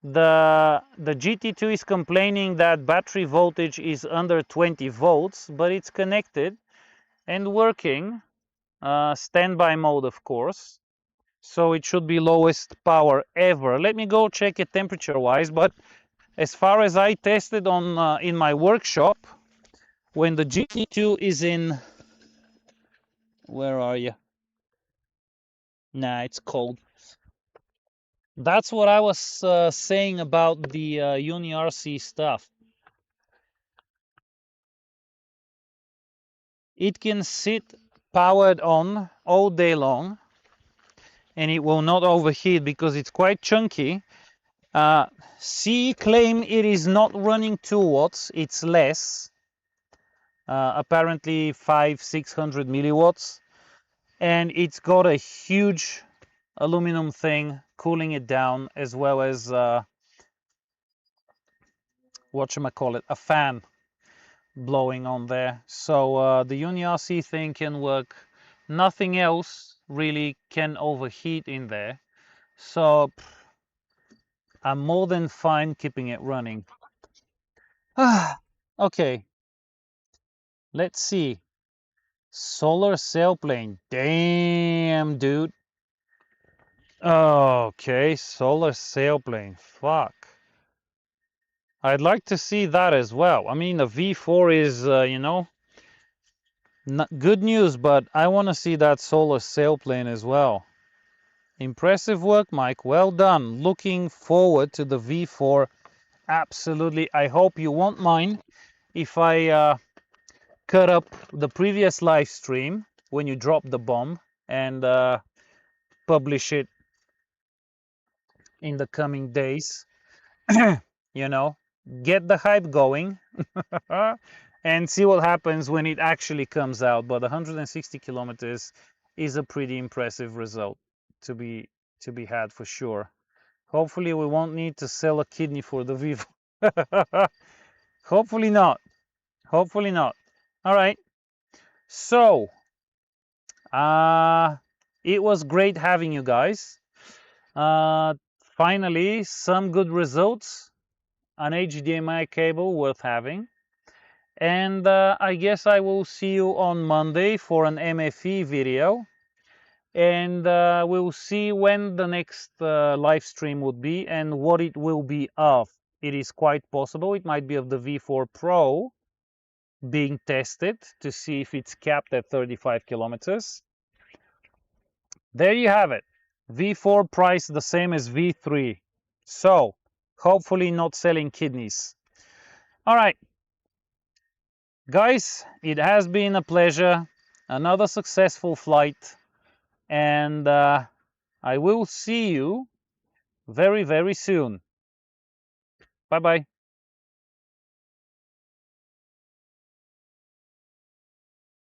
The GT2 is complaining that battery voltage is under 20 volts, but it's connected. and working. Standby mode, of course. So it should be lowest power ever. Let me go check it temperature wise, but as far as I tested on in my workshop, when the GT2 is in, where are you? Nah, it's cold. That's what I was saying about the UniRC stuff. It can sit powered on all day long, and it will not overheat because it's quite chunky. siyi claim it is not running 2 watts, it's less. Apparently 500-600 milliwatts, and it's got a huge aluminum thing cooling it down, as well as whatchamacallit, a fan blowing on there. So the UniRC thing can work. Nothing else really can overheat in there, so I'm more than fine keeping it running. Okay, let's see. Solar sailplane. Damn, dude. Okay, solar sailplane. Fuck. I'd like to see that as well. I mean, the V4 is, you know, not good news, but I want to see that solar sailplane as well. Impressive work, Mike. Well done. Looking forward to the V4. Absolutely. I hope you won't mind if I cut up the previous live stream when you drop the bomb and publish it in the coming days. You know, get the hype going and see what happens when it actually comes out. But 160 kilometers is a pretty impressive result to be had for sure. Hopefully we won't need to sell a kidney for the Vivo. Hopefully not. Hopefully not. All right. So it was great having you guys. Finally, some good results. An HDMI cable worth having. And I guess I will see you on Monday for an MFE video. And we'll see when the next live stream would be and what it will be of. It is quite possible it might be of the V4 Pro being tested to see if it's capped at 35 kilometers. There you have it. V4 price the same as V3. So hopefully not selling kidneys. All right, guys, it has been a pleasure. Another successful flight. And I will see you very, very soon. Bye-bye.